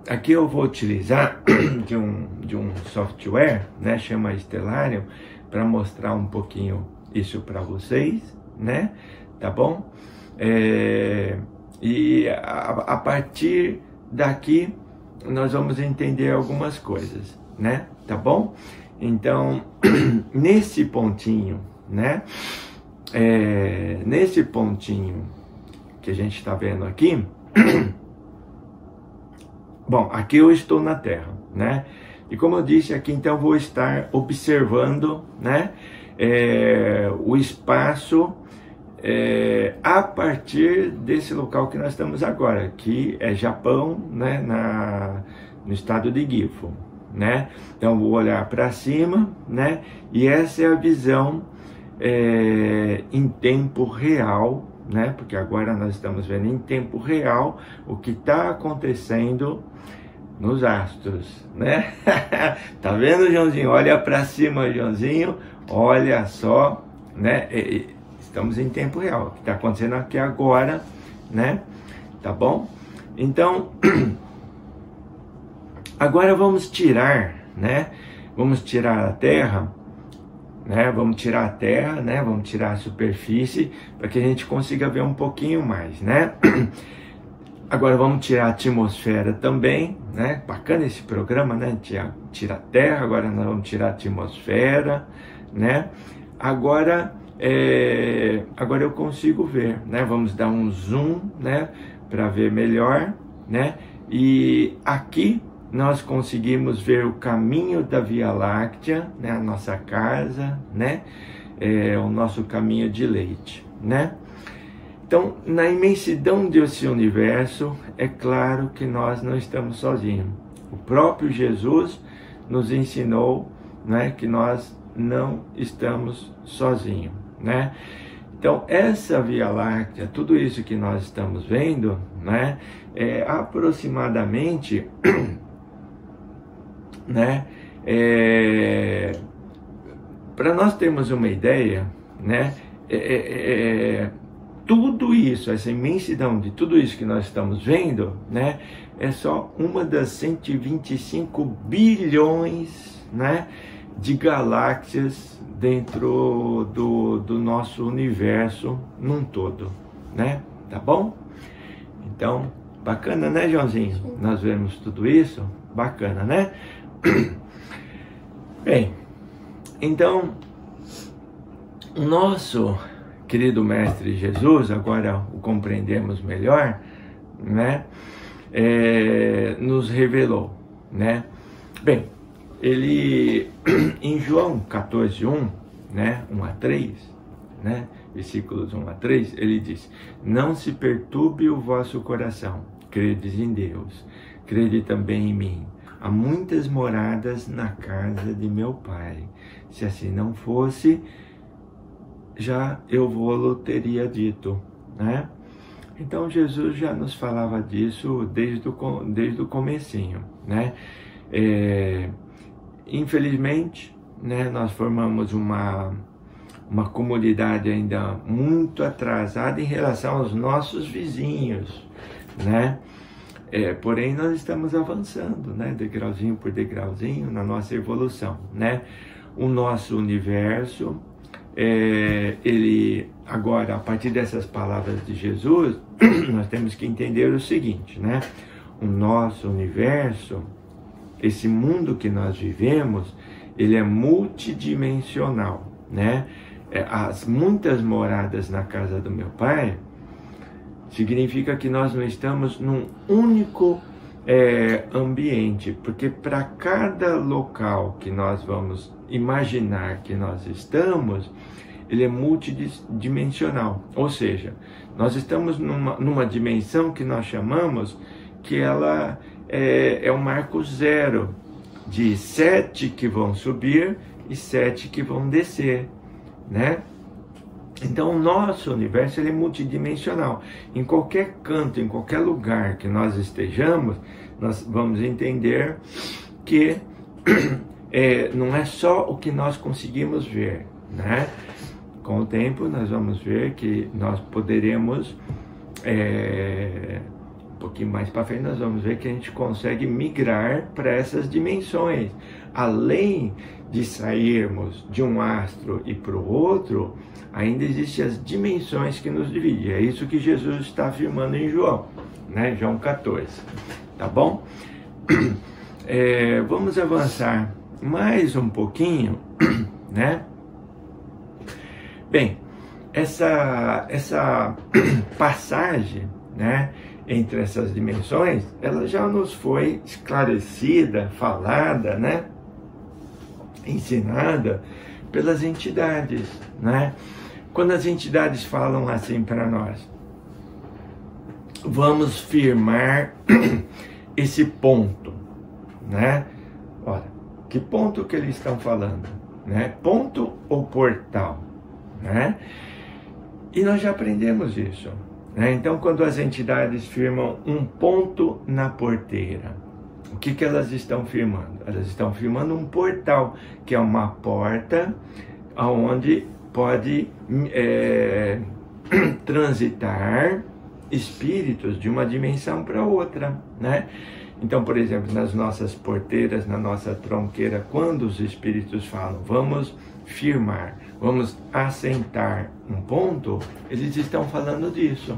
Aqui eu vou utilizar de um software, né? Chama Stellarium, para mostrar um pouquinho isso para vocês, né? Tá bom? E a partir daqui nós vamos entender algumas coisas, né? Tá bom? Então, nesse pontinho, né? Nesse pontinho que a gente está vendo aqui, Bom, aqui eu estou na Terra, né? E como eu disse, aqui então vou estar observando, né, o espaço a partir desse local que nós estamos agora, que é Japão, né, no estado de Gifu, né? Então vou olhar para cima, né? E essa é a visão em tempo real, né? Porque agora nós estamos vendo em tempo real o que está acontecendo nos astros, né? Tá vendo, Joãozinho? Olha para cima, Joãozinho. Olha só, né? Estamos em tempo real. O que está acontecendo aqui agora, né? Tá bom? Então, agora vamos tirar, né? Vamos tirar a Terra, né? Vamos tirar a Terra, né? Vamos tirar a superfície para que a gente consiga ver um pouquinho mais, né? Agora vamos tirar a atmosfera também, né? Bacana esse programa, né? Tira a Terra, agora nós vamos tirar a atmosfera, né? Agora eu consigo ver, né? Vamos dar um zoom, né? Para ver melhor, né? E aqui nós conseguimos ver o caminho da Via Láctea, né? A nossa casa, né? O nosso caminho de leite, né? Então, na imensidão desse universo, é claro que nós não estamos sozinhos. O próprio Jesus nos ensinou, né, que nós não estamos sozinhos, né? Então, essa Via Láctea, tudo isso que nós estamos vendo, né, é aproximadamente, né, para nós termos uma ideia, né, tudo isso, essa imensidão de tudo isso que nós estamos vendo, né, é só uma das 125 bilhões, né, de galáxias dentro do nosso universo num todo, né? Tá bom? Então, bacana, né, Joãozinho? Sim. Nós vemos tudo isso, bacana, né? Bem, então, o nosso querido Mestre Jesus, agora o compreendemos melhor, né? Nos revelou, né? Bem, ele, em João 14:1, né? 1-3, né? Versículos 1-3, ele diz: não se perturbe o vosso coração, credes em Deus, crede também em mim. Há muitas moradas na casa de meu Pai. Se assim não fosse, já eu vou-lo teria dito, né? Então Jesus já nos falava disso desde o comecinho, né? Infelizmente, né, nós formamos uma comunidade ainda muito atrasada em relação aos nossos vizinhos, né? Porém, nós estamos avançando, né, degrauzinho por degrauzinho na nossa evolução, né? O nosso universo, ele agora, a partir dessas palavras de Jesus, nós temos que entender o seguinte, né? O nosso universo, esse mundo que nós vivemos, ele é multidimensional, né? As muitas moradas na casa do meu Pai significa que nós não estamos num único ambiente, porque para cada local que nós vamos imaginar que nós estamos, ele é multidimensional, ou seja, nós estamos numa dimensão que nós chamamos que ela é um marco zero, de 7 que vão subir e 7 que vão descer, né? Então o nosso universo ele é multidimensional. Em qualquer canto, em qualquer lugar que nós estejamos, nós vamos entender que não é só o que nós conseguimos ver, né? Com o tempo nós vamos ver que nós poderemos, um pouquinho mais para frente, nós vamos ver que a gente consegue migrar para essas dimensões. Além de sairmos de um astro e para o outro, ainda existem as dimensões que nos dividem. É isso que Jesus está afirmando em João, né? João 14, tá bom? Vamos avançar mais um pouquinho, né? Bem, essa passagem, né, entre essas dimensões, ela já nos foi esclarecida, falada, né? Ensinada pelas entidades, né? Quando as entidades falam assim para nós, vamos firmar esse ponto, né? Ora, que ponto que eles estão falando, né? Ponto ou portal, né? E nós já aprendemos isso, né? Então, quando as entidades firmam um ponto na porteira, o que que elas estão firmando? Elas estão firmando um portal, que é uma porta aonde pode transitar espíritos de uma dimensão para outra, né? Então, por exemplo, nas nossas porteiras, na nossa tronqueira, quando os espíritos falam, vamos firmar, vamos assentar um ponto, eles estão falando disso,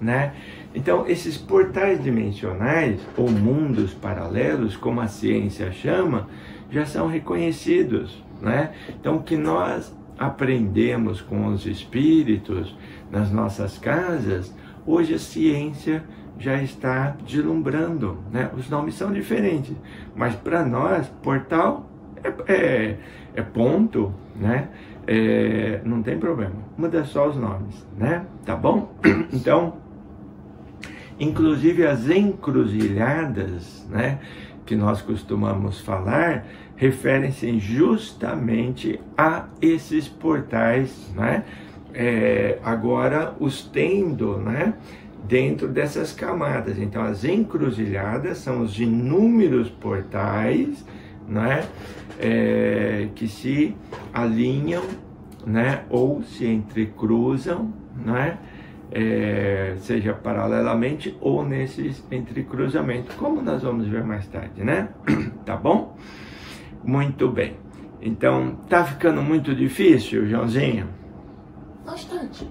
né? Então, esses portais dimensionais, ou mundos paralelos, como a ciência chama, já são reconhecidos, né? Então, o que nós aprendemos com os espíritos nas nossas casas, hoje a ciência já está deslumbrando, né? Os nomes são diferentes, mas para nós, portal é ponto, né? Não tem problema, muda só os nomes, né? Tá bom? Então, inclusive as encruzilhadas, né, que nós costumamos falar, referem-se justamente a esses portais, né? Agora os tendo, né, dentro dessas camadas. Então, as encruzilhadas são os inúmeros portais, né, que se alinham, né, ou se entrecruzam, né, seja paralelamente ou nesses entrecruzamentos, como nós vamos ver mais tarde, né? Tá bom? Muito bem. Então, tá ficando muito difícil, Joãozinho? Bastante.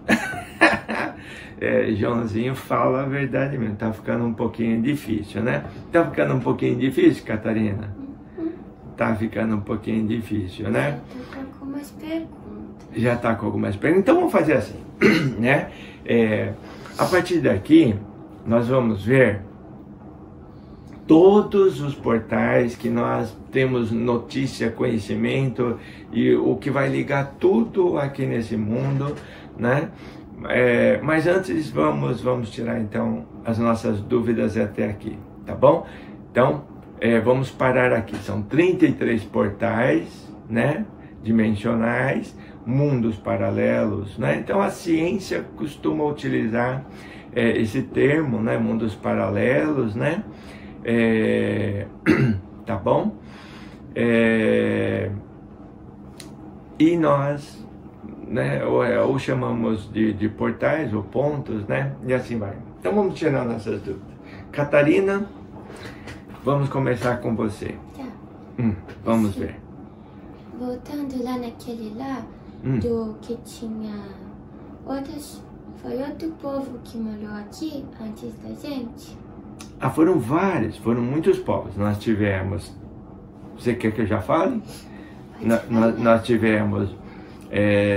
Joãozinho fala a verdade mesmo, tá ficando um pouquinho difícil, né? Tá ficando um pouquinho difícil, Catarina? Tá ficando um pouquinho difícil, né? Já tá com umas perguntas. Já tá com algumas perguntas. Então vamos fazer assim, né? A partir daqui, nós vamos ver todos os portais que nós temos notícia, conhecimento e o que vai ligar tudo aqui nesse mundo, né? Mas antes vamos tirar então as nossas dúvidas até aqui, tá bom? Então vamos parar aqui, são 33 portais, né, dimensionais, mundos paralelos, né? Então a ciência costuma utilizar esse termo, né, mundos paralelos, né? Tá bom? E nós, né, ou chamamos de portais ou pontos, né? E assim vai. Então vamos tirar nossas dúvidas. Catarina, vamos começar com você. Tá. Vamos Sim. ver. Voltando lá naquele lá, do que tinha outros, foi outro povo que morou aqui antes da gente? Foram vários, foram muitos povos. Nós tivemos, você quer que eu já fale? Nós tivemos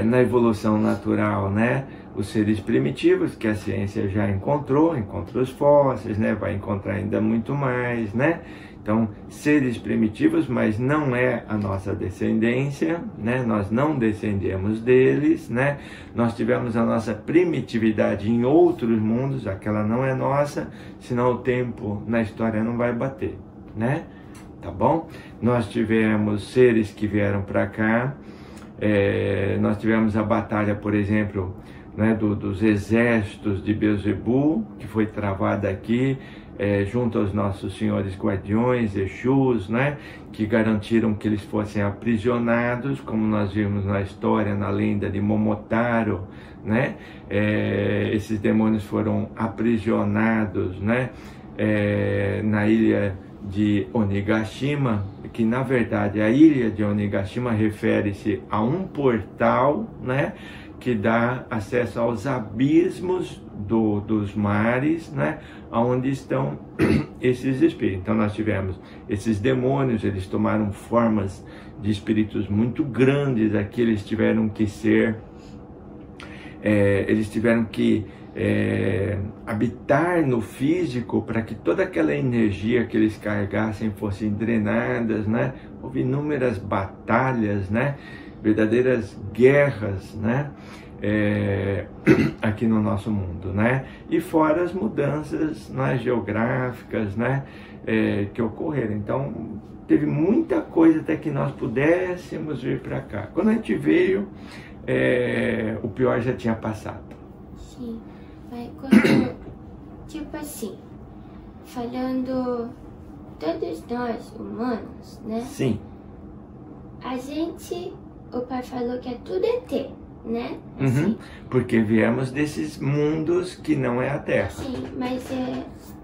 na evolução natural, né, os seres primitivos, que a ciência já encontrou os fósseis, né, vai encontrar ainda muito mais, né? Então, seres primitivos, mas não é a nossa descendência, né? Nós não descendemos deles, né? Nós tivemos a nossa primitividade em outros mundos, aquela não é nossa, senão o tempo na história não vai bater, né? Tá bom? Nós tivemos seres que vieram para cá, nós tivemos a batalha, por exemplo, né, dos exércitos de Beelzebub, que foi travada aqui, junto aos nossos senhores guardiões, Exus, né, que garantiram que eles fossem aprisionados, como nós vimos na história, na lenda de Momotaro, né? Esses demônios foram aprisionados, né, na ilha de Onigashima, que na verdade a ilha de Onigashima refere-se a um portal, né, que dá acesso aos abismos dos mares, né, onde estão esses espíritos. Então nós tivemos esses demônios, eles tomaram formas de espíritos muito grandes aqui, eles tiveram que habitar no físico para que toda aquela energia que eles carregassem fossem drenadas, né? Houve inúmeras batalhas, né? Verdadeiras guerras, né? Aqui no nosso mundo, né? E fora as mudanças, né, geográficas, né, que ocorreram. Então, teve muita coisa até que nós pudéssemos vir para cá. Quando a gente veio, o pior já tinha passado. Sim, mas quando, tipo assim, falando todos nós humanos, né? Sim. A gente, o pai falou que é tudo ET, né? Assim. Porque viemos desses mundos que não é a Terra. Sim, mas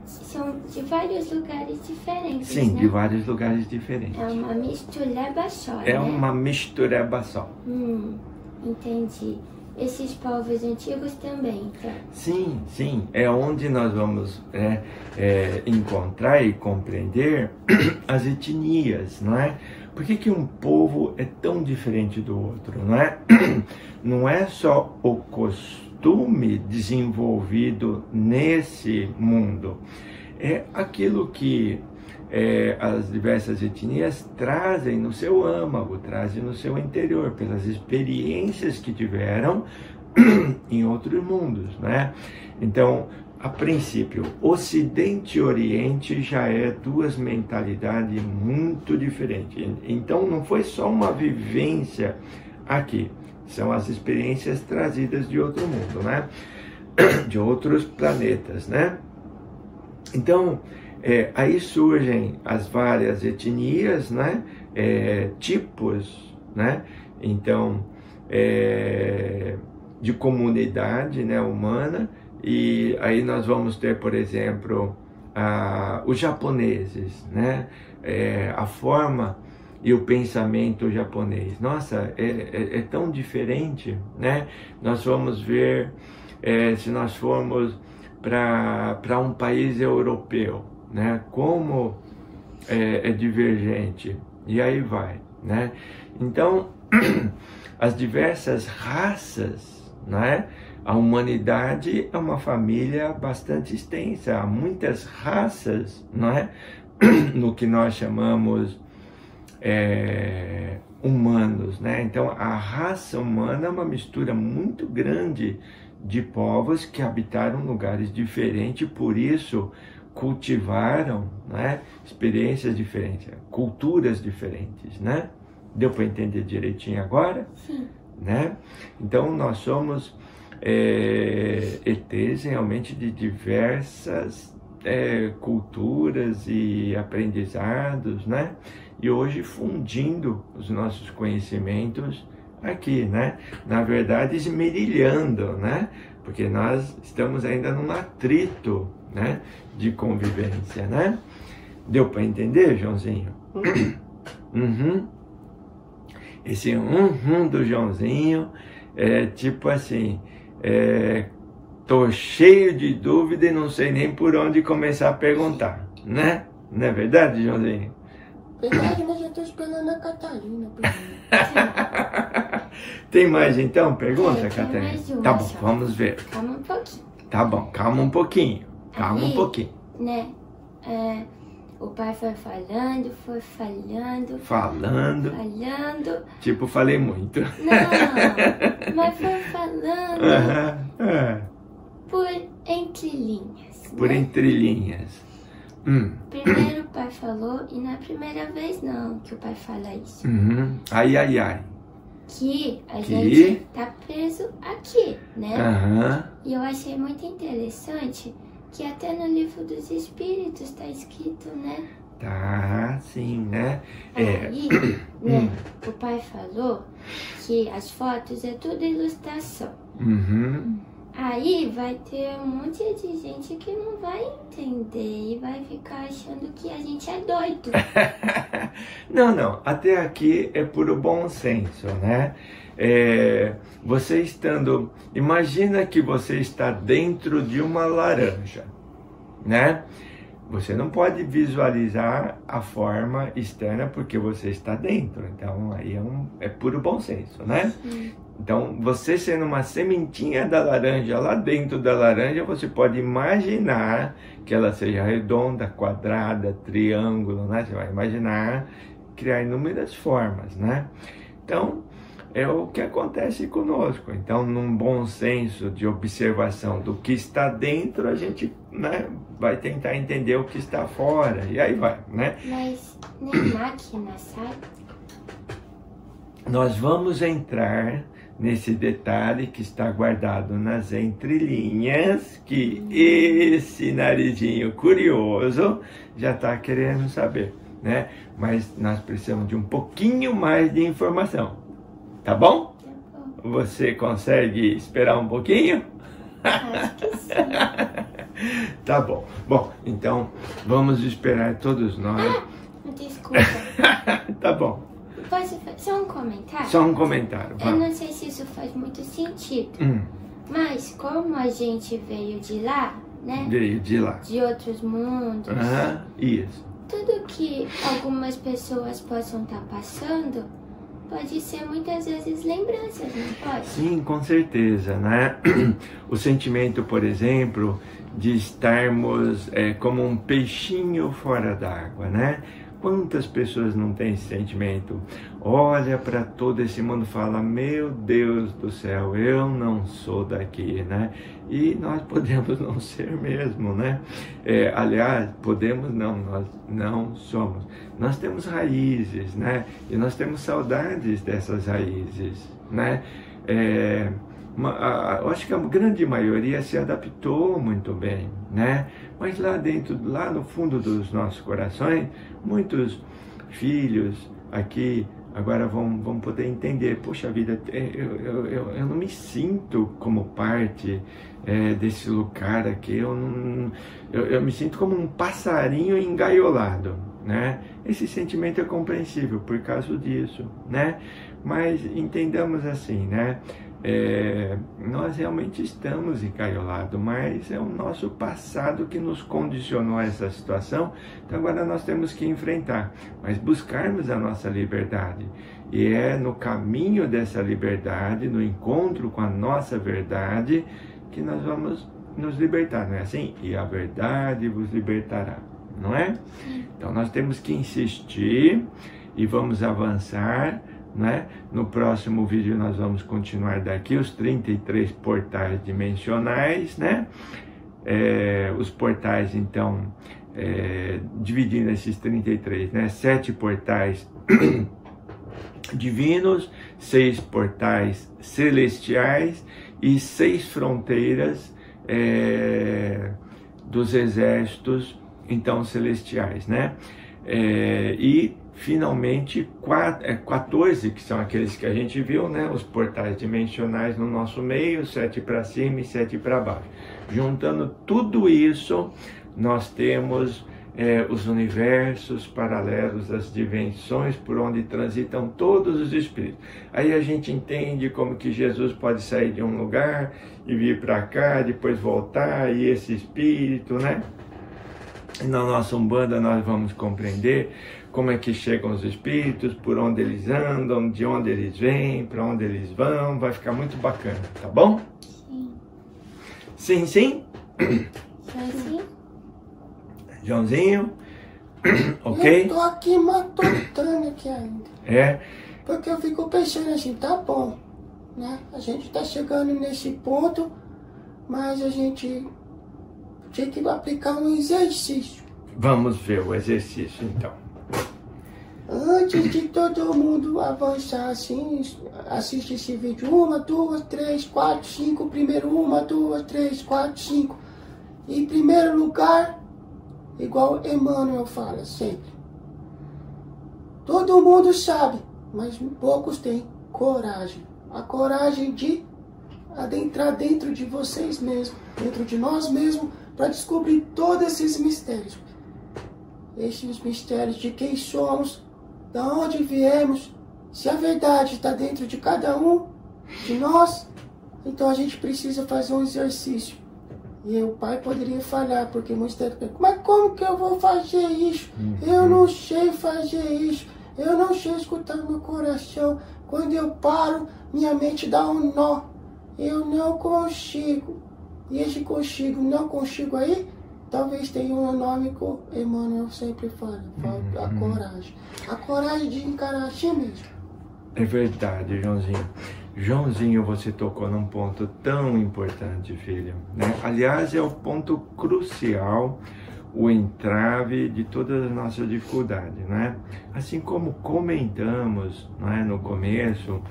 são de vários lugares diferentes, Sim, né? de vários lugares diferentes. É uma mistureba só, né? É uma mistureba só. Entendi. Esses povos antigos também, então? Sim, sim. É onde nós vamos encontrar e compreender as etnias, não é? Por que um povo é tão diferente do outro, não é? Não é só o costume desenvolvido nesse mundo. É aquilo que as diversas etnias trazem no seu âmago, trazem no seu interior, pelas experiências que tiveram em outros mundos, né? Então, a princípio, Ocidente e Oriente já é duas mentalidades muito diferentes. Então, não foi só uma vivência aqui, são as experiências trazidas de outro mundo, né? De outros planetas, né? Então, aí surgem as várias etnias, né? Tipos, né? Então, de comunidade, né, humana. E aí nós vamos ter, por exemplo, os japoneses, né? A forma e o pensamento japonês. Nossa, é tão diferente, né? Nós vamos ver, se nós formos para um país europeu, né? Como é divergente. E aí vai, né? Então, as diversas raças, né? A humanidade é uma família bastante extensa, há muitas raças, não é? No que nós chamamos humanos, né? Então, a raça humana é uma mistura muito grande de povos que habitaram lugares diferentes, por isso cultivaram, né, experiências diferentes, culturas diferentes, né? Deu para entender direitinho agora? Sim. Né? Então, nós somos ETs realmente de diversas culturas e aprendizados, né? E hoje fundindo os nossos conhecimentos aqui, né? Na verdade, esmerilhando, né? Porque nós estamos ainda num atrito, né, de convivência, né? Deu para entender, Joãozinho? Esse do Joãozinho é tipo assim, tô cheio de dúvida e não sei nem por onde começar a perguntar, né? Não é verdade, Joãozinho? Verdade, mas eu tô esperando a Catarina. Tem mais então pergunta, Catarina? Mais uma, tá bom, só. vamos ver. Calma um pouquinho. Tá bom, calma um pouquinho. Calma um pouquinho. Né? O pai foi falando. Falando. Tipo, falei muito. Não, mas foi falando por entre linhas. Por né? entre linhas. Primeiro o pai falou, e na primeira vez não que o pai fala isso. Ai, ai, ai. Que a gente tá preso aqui, né? E eu achei muito interessante que até no livro dos Espíritos tá escrito, né? Tá, sim, né? Aí, né, o pai falou que as fotos é tudo ilustração. Aí vai ter um monte de gente que não vai entender e vai ficar achando que a gente é doido. Não, até aqui é puro bom senso, né? Você estando... Imagina que você está dentro de uma laranja, né? Você não pode visualizar a forma externa porque você está dentro. Então, aí é puro bom senso, né? Então, você sendo uma sementinha da laranja, lá dentro da laranja, você pode imaginar que ela seja redonda, quadrada, triângulo, né? Você vai imaginar, criar inúmeras formas, né? Então, é o que acontece conosco. Então, num bom senso de observação do que está dentro, a gente, né, vai tentar entender o que está fora, e aí vai, né? Mas nem máquina, sabe? Nós vamos entrar nesse detalhe que está guardado nas entrelinhas, que esse narizinho curioso já está querendo saber, né? Mas nós precisamos de um pouquinho mais de informação, tá bom? Tá bom. Você consegue esperar um pouquinho? Acho que sim. Tá bom. Bom, então vamos esperar todos nós. Desculpa. Tá bom. Posso fazer só um comentário? Só um comentário. Eu não sei se isso faz muito sentido, mas como a gente veio de lá, né? Veio de lá. De outros mundos. Isso. Tudo que algumas pessoas possam estar passando pode ser muitas vezes lembranças, não pode? Sim, com certeza, né? O sentimento, por exemplo, de estarmos como um peixinho fora d'água, né? Quantas pessoas não têm esse sentimento? Olha para todo esse mundo e fala, meu Deus do céu, eu não sou daqui, né? E nós podemos não ser mesmo, né? Aliás, podemos não, nós não somos. Nós temos raízes, né? E nós temos saudades dessas raízes, né? Eu acho que a grande maioria se adaptou muito bem, né? Mas lá dentro, lá no fundo dos nossos corações, muitos filhos aqui agora vão poder entender, poxa vida, eu não me sinto como parte desse lugar aqui, eu me sinto como um passarinho engaiolado, né? Esse sentimento é compreensível por causa disso, né? Mas entendamos assim, né? Nós realmente estamos encaiolados, mas é o nosso passado que nos condicionou a essa situação, então agora nós temos que enfrentar, mas buscarmos a nossa liberdade, e é no caminho dessa liberdade, no encontro com a nossa verdade, que nós vamos nos libertar, não é assim? E a verdade vos libertará, não é? Então nós temos que insistir e vamos avançar, né? No próximo vídeo nós vamos continuar daqui os 33 portais dimensionais, né? Os portais, então, dividindo esses 33, né? 7 portais divinos, 6 portais celestiais e 6 fronteiras dos exércitos, então, celestiais, né? E finalmente 14, que são aqueles que a gente viu, né? Os portais dimensionais no nosso meio, 7 para cima e 7 para baixo. Juntando tudo isso, nós temos os universos paralelos, as dimensões por onde transitam todos os espíritos. Aí a gente entende como que Jesus pode sair de um lugar e vir para cá, depois voltar, e esse espírito, né? E na nossa Umbanda nós vamos compreender como é que chegam os espíritos, por onde eles andam, de onde eles vêm, para onde eles vão. Vai ficar muito bacana, tá bom? Sim. Sim, sim? Sim. Joãozinho? Ok? Eu tô aqui matutando aqui ainda. Porque eu fico pensando assim, tá bom, né? A gente tá chegando nesse ponto, mas a gente tinha que aplicar um exercício. Vamos ver o exercício, então. Antes de todo mundo avançar assim, assiste esse vídeo. 1, 2, 3, 4, 5. Primeiro 1, 2, 3, 4, 5. Em primeiro lugar, igual Emmanuel fala sempre. Todo mundo sabe, mas poucos têm coragem. A coragem de adentrar dentro de vocês mesmos, dentro de nós mesmos, para descobrir todos esses mistérios. Esses mistérios de quem somos, da onde viemos, se a verdade está dentro de cada um de nós, então a gente precisa fazer um exercício. E o pai poderia falhar, porque muitos devem, mas como que eu vou fazer isso? Eu não sei fazer isso, eu não sei escutar meu coração. Quando eu paro, minha mente dá um nó. Eu não consigo. E esse consigo, não consigo aí, talvez tenha um nome que o Emmanuel sempre fala. A coragem. A coragem de encarar a si mesmo. É verdade, Joãozinho. Joãozinho, você tocou num ponto tão importante, filho, né? Aliás, é o ponto crucial, o entrave de todas as nossas dificuldades, né? Assim como comentamos, né, no começo,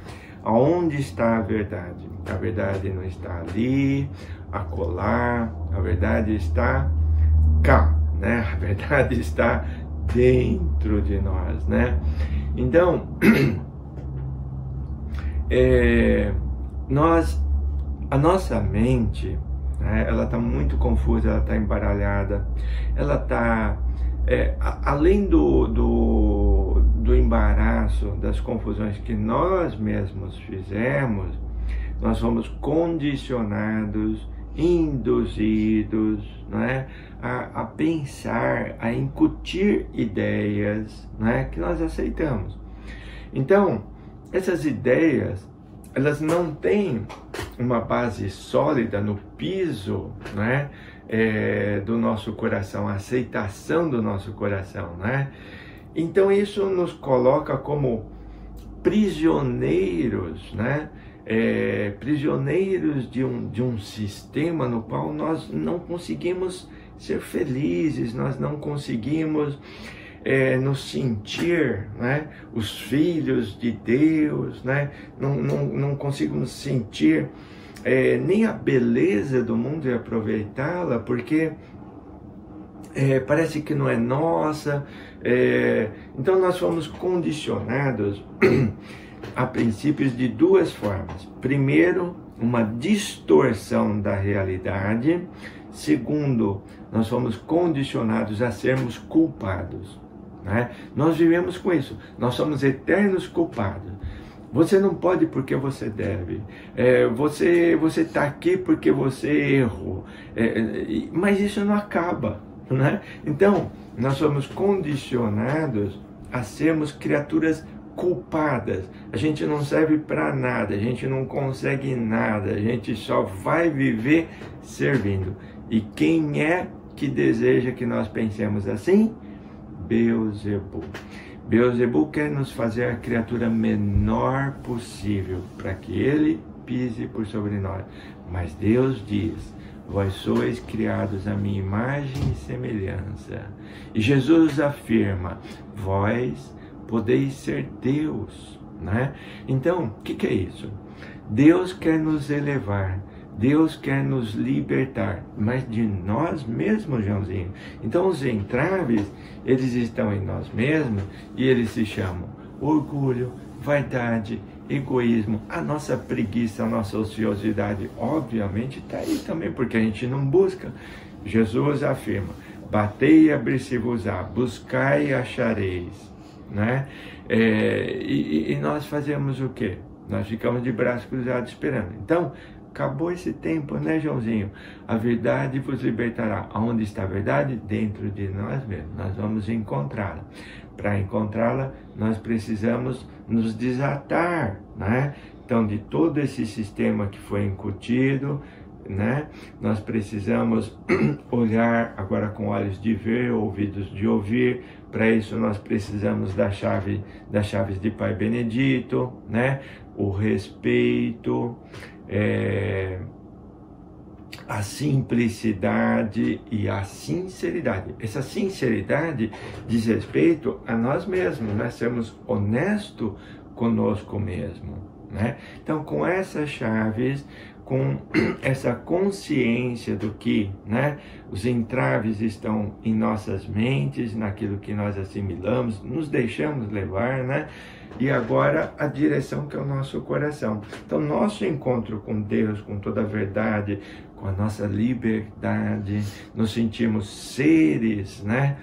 aonde está a verdade? A verdade não está ali, acolá, a verdade está cá, né? A verdade está dentro de nós, né? Então, a nossa mente, né, ela está muito confusa, ela está embaralhada, ela está, além do embaraço, das confusões que nós mesmos fizemos, nós fomos condicionados, induzidos, né, a pensar, a incutir ideias, né, que nós aceitamos. Então, essas ideias, elas não têm uma base sólida no piso, né, do nosso coração, a aceitação do nosso coração, né? Então isso nos coloca como prisioneiros, né? Prisioneiros de um sistema no qual nós não conseguimos ser felizes, nós não conseguimos nos sentir, né, os filhos de Deus, né, não conseguimos sentir nem a beleza do mundo e aproveitá-la, porque parece que não é nossa. Então nós fomos condicionados a princípios de duas formas. Primeiro, uma distorção da realidade. Segundo, nós fomos condicionados a sermos culpados, né? Nós vivemos com isso, nós somos eternos culpados. Você não pode porque você deve, você está aqui porque você errou, mas isso não acaba, né? Então, nós somos condicionados a sermos criaturas culpadas. A gente não serve para nada, a gente não consegue nada, a gente só vai viver servindo. E quem é que deseja que nós pensemos assim? Beelzebul. Beelzebul quer nos fazer a criatura menor possível, para que ele pise por sobre nós. Mas Deus diz: vós sois criados à minha imagem e semelhança. E Jesus afirma: vós podeis ser Deus, né? Então, o que é isso? Deus quer nos elevar, Deus quer nos libertar, mas de nós mesmos, Joãozinho. Então os entraves, eles estão em nós mesmos e eles se chamam orgulho, vaidade, egoísmo, a nossa preguiça, a nossa ociosidade, obviamente está aí também, porque a gente não busca. Jesus afirma: batei e abrir-se-vos-á, buscai e achareis, né? E nós fazemos o quê? Nós ficamos de braços cruzados esperando. Então, acabou esse tempo, né, Joãozinho? A verdade vos libertará. Aonde está a verdade? Dentro de nós mesmos. Nós vamos encontrá-la. Para encontrá-la, nós precisamos nos desatar, né? Então, de todo esse sistema que foi incutido, né? Nós precisamos olhar agora com olhos de ver, ouvidos de ouvir. Para isso nós precisamos das chaves de Pai Benedito, né? O respeito, a simplicidade e a sinceridade. Essa sinceridade diz respeito a nós mesmos, nós sermos honestos conosco mesmo, né? Então, com essas chaves, com essa consciência do que, né, os entraves estão em nossas mentes, naquilo que nós assimilamos, nos deixamos levar, né? E agora a direção que é o nosso coração. Então, nosso encontro com Deus, com toda a verdade, com a nossa liberdade, nos sentimos seres, né?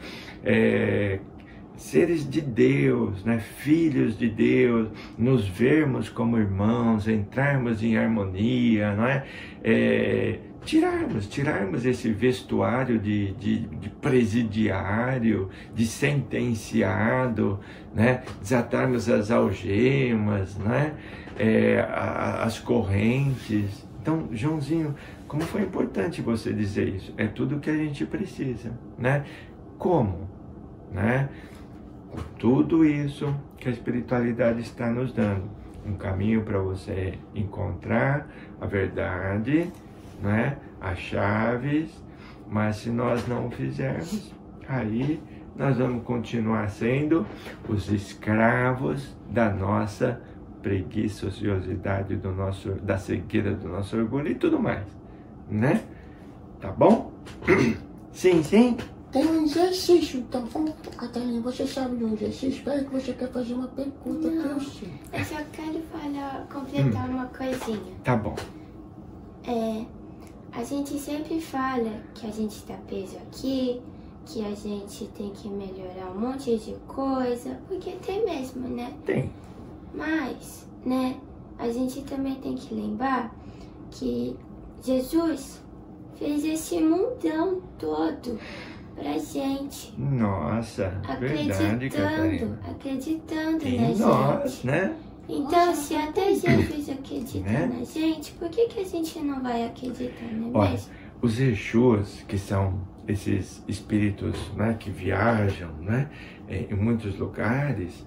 seres de Deus, né? Filhos de Deus, nos vermos como irmãos, entrarmos em harmonia, não é? Tirarmos esse vestuário de presidiário, de sentenciado, né? Desatarmos as algemas, né? As correntes. Então, Joãozinho, como foi importante você dizer isso? É tudo o que a gente precisa, né? Como? Né? Tudo isso que a espiritualidade está nos dando. Um caminho para você encontrar a verdade, né? As chaves, mas se nós não o fizermos, aí nós vamos continuar sendo os escravos da nossa preguiça, ociosidade, da cegueira do nosso orgulho e tudo mais, né? Tá bom? Sim, sim. Tem um exercício, então, Catarina, você sabe de um exercício? Espera que você quer fazer uma pergunta para eu sei. Eu só quero completar uma coisinha. Tá bom. A gente sempre fala que a gente está preso aqui, que a gente tem que melhorar um monte de coisa, porque tem mesmo, né? Tem. Mas, né, a gente também tem que lembrar que Jesus fez esse mundão todo pra gente. Nossa, verdade, Catarina. Acreditando em na nós, gente. Né? Então, se até Jesus acredita na gente, por que a gente não vai acreditar, não é mesmo? Os Exus, que são esses espíritos, né, que viajam, né, em muitos lugares,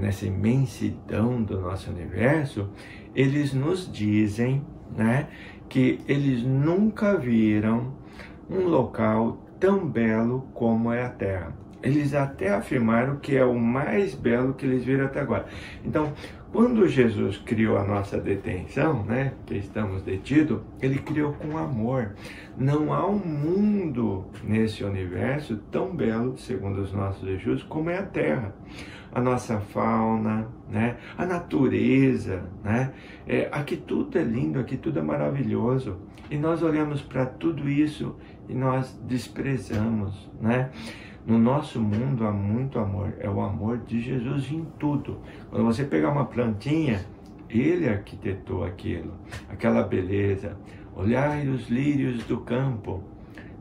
nessa imensidão do nosso universo, eles nos dizem, né, que eles nunca viram um local tão belo como é a Terra. Eles até afirmaram que é o mais belo que eles viram até agora. Então, quando Jesus criou a nossa detenção, né, que estamos detidos, ele criou com amor. Não há um mundo nesse universo tão belo, segundo os nossos Exus, como é a Terra. A nossa fauna, né, a natureza, né, aqui tudo é lindo, aqui tudo é maravilhoso. E nós olhamos para tudo isso e nós desprezamos, né? No nosso mundo há muito amor, é o amor de Jesus em tudo. Quando você pegar uma plantinha, ele arquitetou aquilo, aquela beleza. Olhai os lírios do campo,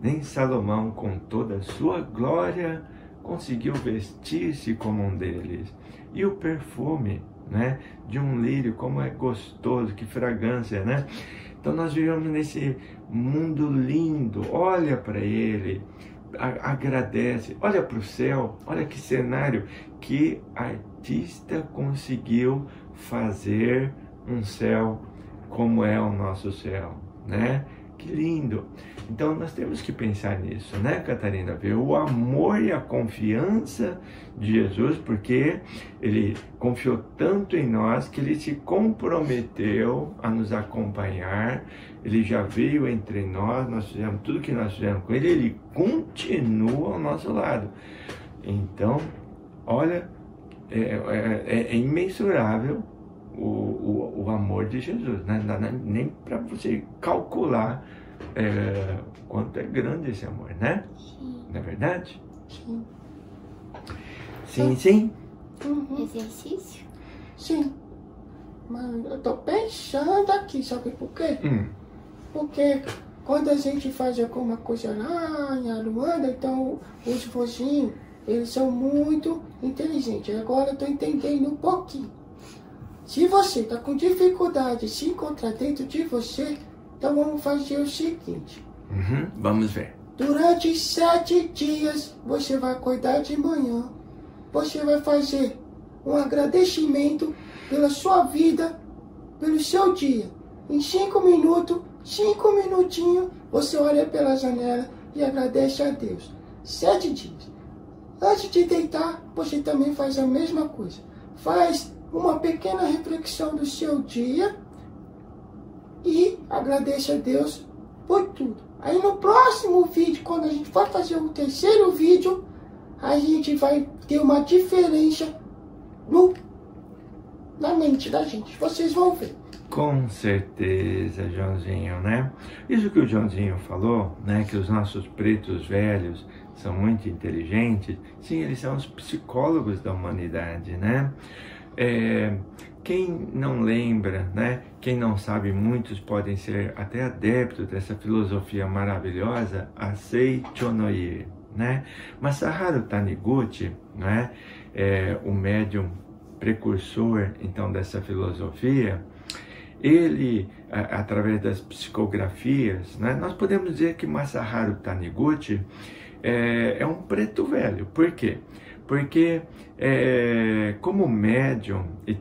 nem Salomão com toda a sua glória conseguiu vestir-se como um deles. E o perfume, né, de um lírio, como é gostoso, que fragrância, né? Então nós vivemos nesse mundo lindo, olha para ele, agradece, olha para o céu, olha que cenário, que artista conseguiu fazer um céu como é o nosso céu, né? Que lindo! Então nós temos que pensar nisso, né, Catarina? Ver o amor e a confiança de Jesus, porque ele confiou tanto em nós que ele se comprometeu a nos acompanhar. Ele já veio entre nós fizemos tudo que nós fizemos com ele, ele continua ao nosso lado. Então, olha, é imensurável o amor de Jesus, né? Não dá nem para você calcular quanto é grande esse amor, né? Sim. Não é verdade? Sim. Sim, sim. Uhum. Exercício? Sim. Mas eu tô pensando aqui, sabe por quê? Porque quando a gente faz alguma coisa lá em Aruanda, então os vozinhos, eles são muito inteligentes. Agora eu tô entendendo um pouquinho. Se você está com dificuldade de se encontrar dentro de você, então vamos fazer o seguinte. Vamos ver. Durante 7 dias, você vai acordar de manhã. Você vai fazer um agradecimento pela sua vida, pelo seu dia. Em 5 minutos, 5 minutinhos, você olha pela janela e agradece a Deus. 7 dias. Antes de deitar, você também faz a mesma coisa. Faz uma pequena reflexão do seu dia e agradece a Deus por tudo. Aí no próximo vídeo, quando a gente for fazer o terceiro vídeo, a gente vai ter uma diferença na mente da gente. Vocês vão ver. Com certeza, Joãozinho, né? Isso que o Joãozinho falou, né? Que os nossos pretos velhos são muito inteligentes. Sim, eles são os psicólogos da humanidade, né? Quem não lembra, né? Quem não sabe, muitos podem ser até adeptos dessa filosofia maravilhosa, a Seichonoye, né? Masaharu Taniguchi, né? O médium precursor, então, dessa filosofia. Ele, através das psicografias, né, nós podemos dizer que Masaharu Taniguchi é um preto velho. Por quê? Porque como médium e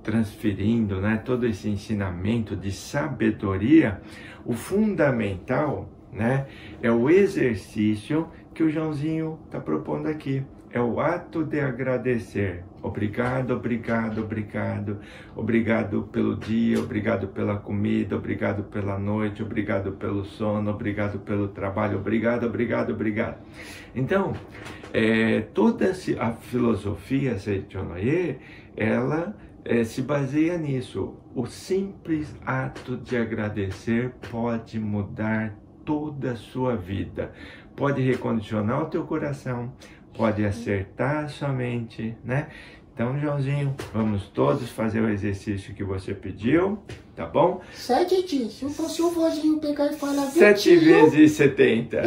transferindo, né, todo esse ensinamento de sabedoria, o fundamental, né, é o exercício que o Joãozinho está propondo aqui. É o ato de agradecer. Obrigado, obrigado, obrigado. Obrigado pelo dia, obrigado pela comida, obrigado pela noite, obrigado pelo sono, obrigado pelo trabalho, obrigado, obrigado, obrigado. Então, toda a filosofia Seichonoye, ela se baseia nisso. O simples ato de agradecer pode mudar toda a sua vida. Pode recondicionar o teu coração, pode acertar a sua mente, né? Então, Joãozinho, vamos todos fazer o exercício que você pediu, tá bom? 7 dias. Se fosse o vozinho pegar e falar 7 vezes 70.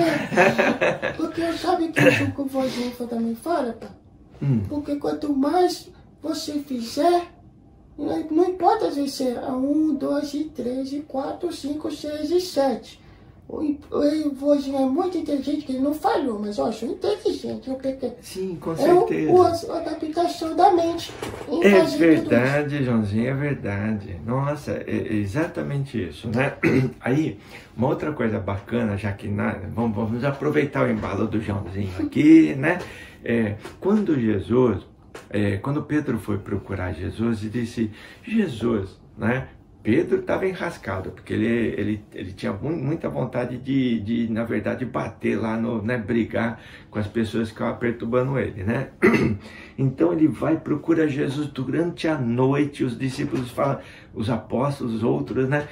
Porque sabe que o vozinho também fala, pá? Porque quanto mais você fizer, não importa se é 1, 2, 3, 4, 5, 6 e 7. O vozinho é muito inteligente, que ele não falhou, mas ó, eu sou inteligente. Sim, com certeza. A adaptação da mente. É verdade, Joãozinho, é verdade. Nossa, é exatamente isso, né? Aí, uma outra coisa bacana, já que vamos aproveitar o embalo do Joãozinho aqui, né? Quando Pedro foi procurar Jesus e disse, Jesus, né? Pedro estava enrascado, porque ele tinha muita vontade de, na verdade, bater lá, né, brigar com as pessoas que estavam perturbando ele, né? Então ele vai, procura Jesus durante a noite, os discípulos falam, os apóstolos, os outros, né?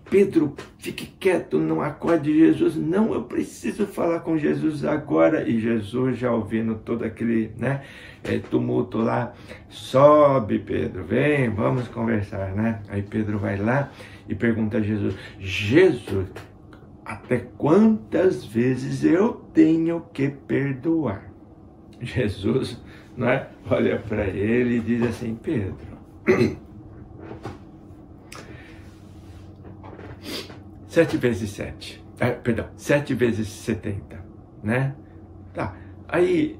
Pedro, fique quieto, não acorde Jesus. Não, eu preciso falar com Jesus agora. E Jesus, já ouvindo todo aquele, né, tumulto lá, sobe, Pedro, vem, vamos conversar, né? Aí Pedro vai lá e pergunta a Jesus, Jesus, até quantas vezes eu tenho que perdoar? Jesus, né, olha para ele e diz assim, Pedro, 7 vezes 7, 7 vezes 70, né? Tá, aí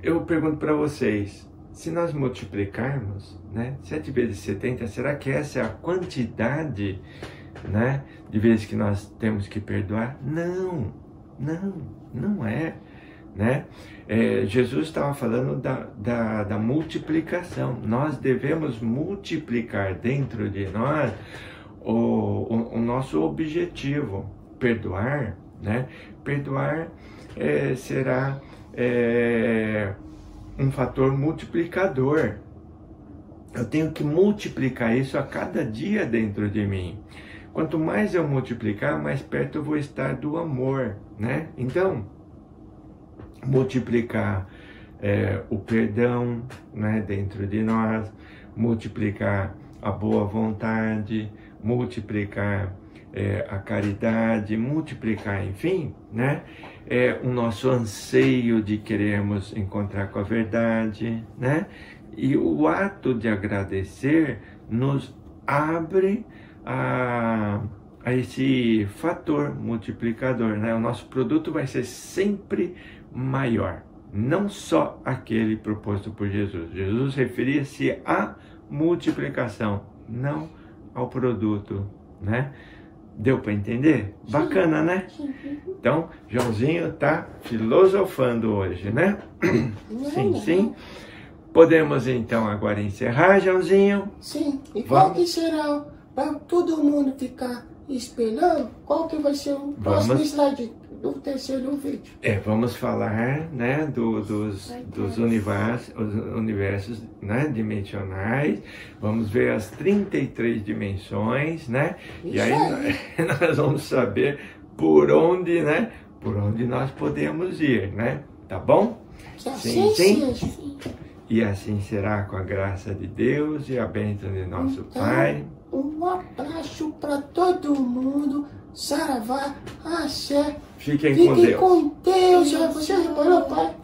eu pergunto para vocês, se nós multiplicarmos, né, 7 vezes 70, será que essa é a quantidade, né, de vezes que nós temos que perdoar? Não é, né? Jesus estava falando da multiplicação. Nós devemos multiplicar dentro de nós o nosso objetivo. Perdoar, né? Perdoar será um fator multiplicador. Eu tenho que multiplicar isso a cada dia dentro de mim. Quanto mais eu multiplicar, mais perto eu vou estar do amor, né? Então, multiplicar o perdão, né, dentro de nós, multiplicar a boa vontade, multiplicar a caridade, multiplicar, enfim, né, o nosso anseio de querermos encontrar com a verdade, né? E o ato de agradecer nos abre a esse fator multiplicador, né? O nosso produto vai ser sempre maior, não só aquele proposto por Jesus. Jesus referia-se à multiplicação, não ao produto, né? Deu para entender? Sim. Bacana, né? Sim. Então, Joãozinho está filosofando hoje, né? Sim. Podemos então agora encerrar, Joãozinho? Sim. E qual que será, para todo mundo ficar esperando, qual que vai ser o próximo slide no terceiro vídeo. Vamos falar, né, dos universos, né, dimensionais. Vamos ver as 33 dimensões, né? Isso e aí nós vamos saber por onde, né? Por onde nós podemos ir, né? Tá bom? Que assim seja. E assim será com a graça de Deus e a bênção de nosso Pai. Um abraço para todo mundo. Saravá, axé. Fiquem com Deus. Com Deus. Você reparou, pai?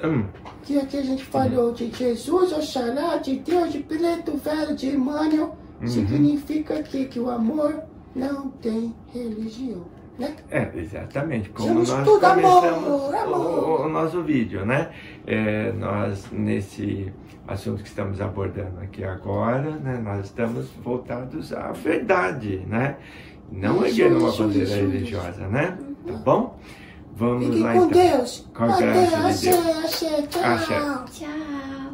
Que aqui a gente falou de Jesus, Oxalá, de Deus, de Preto Velho, de Emmanuel. Significa que o amor não tem religião, né? Exatamente. Como Somos nós tudo começamos amor. o nosso vídeo, né? Nós, nesse assunto que estamos abordando aqui agora, né? Nós estamos voltados à verdade, né? Não erguendo uma bandeira religiosa, né? Tá bom? Vamos Fiquem lá com então. Deus. Com a graça de Deus. Axé. Axé. Tchau.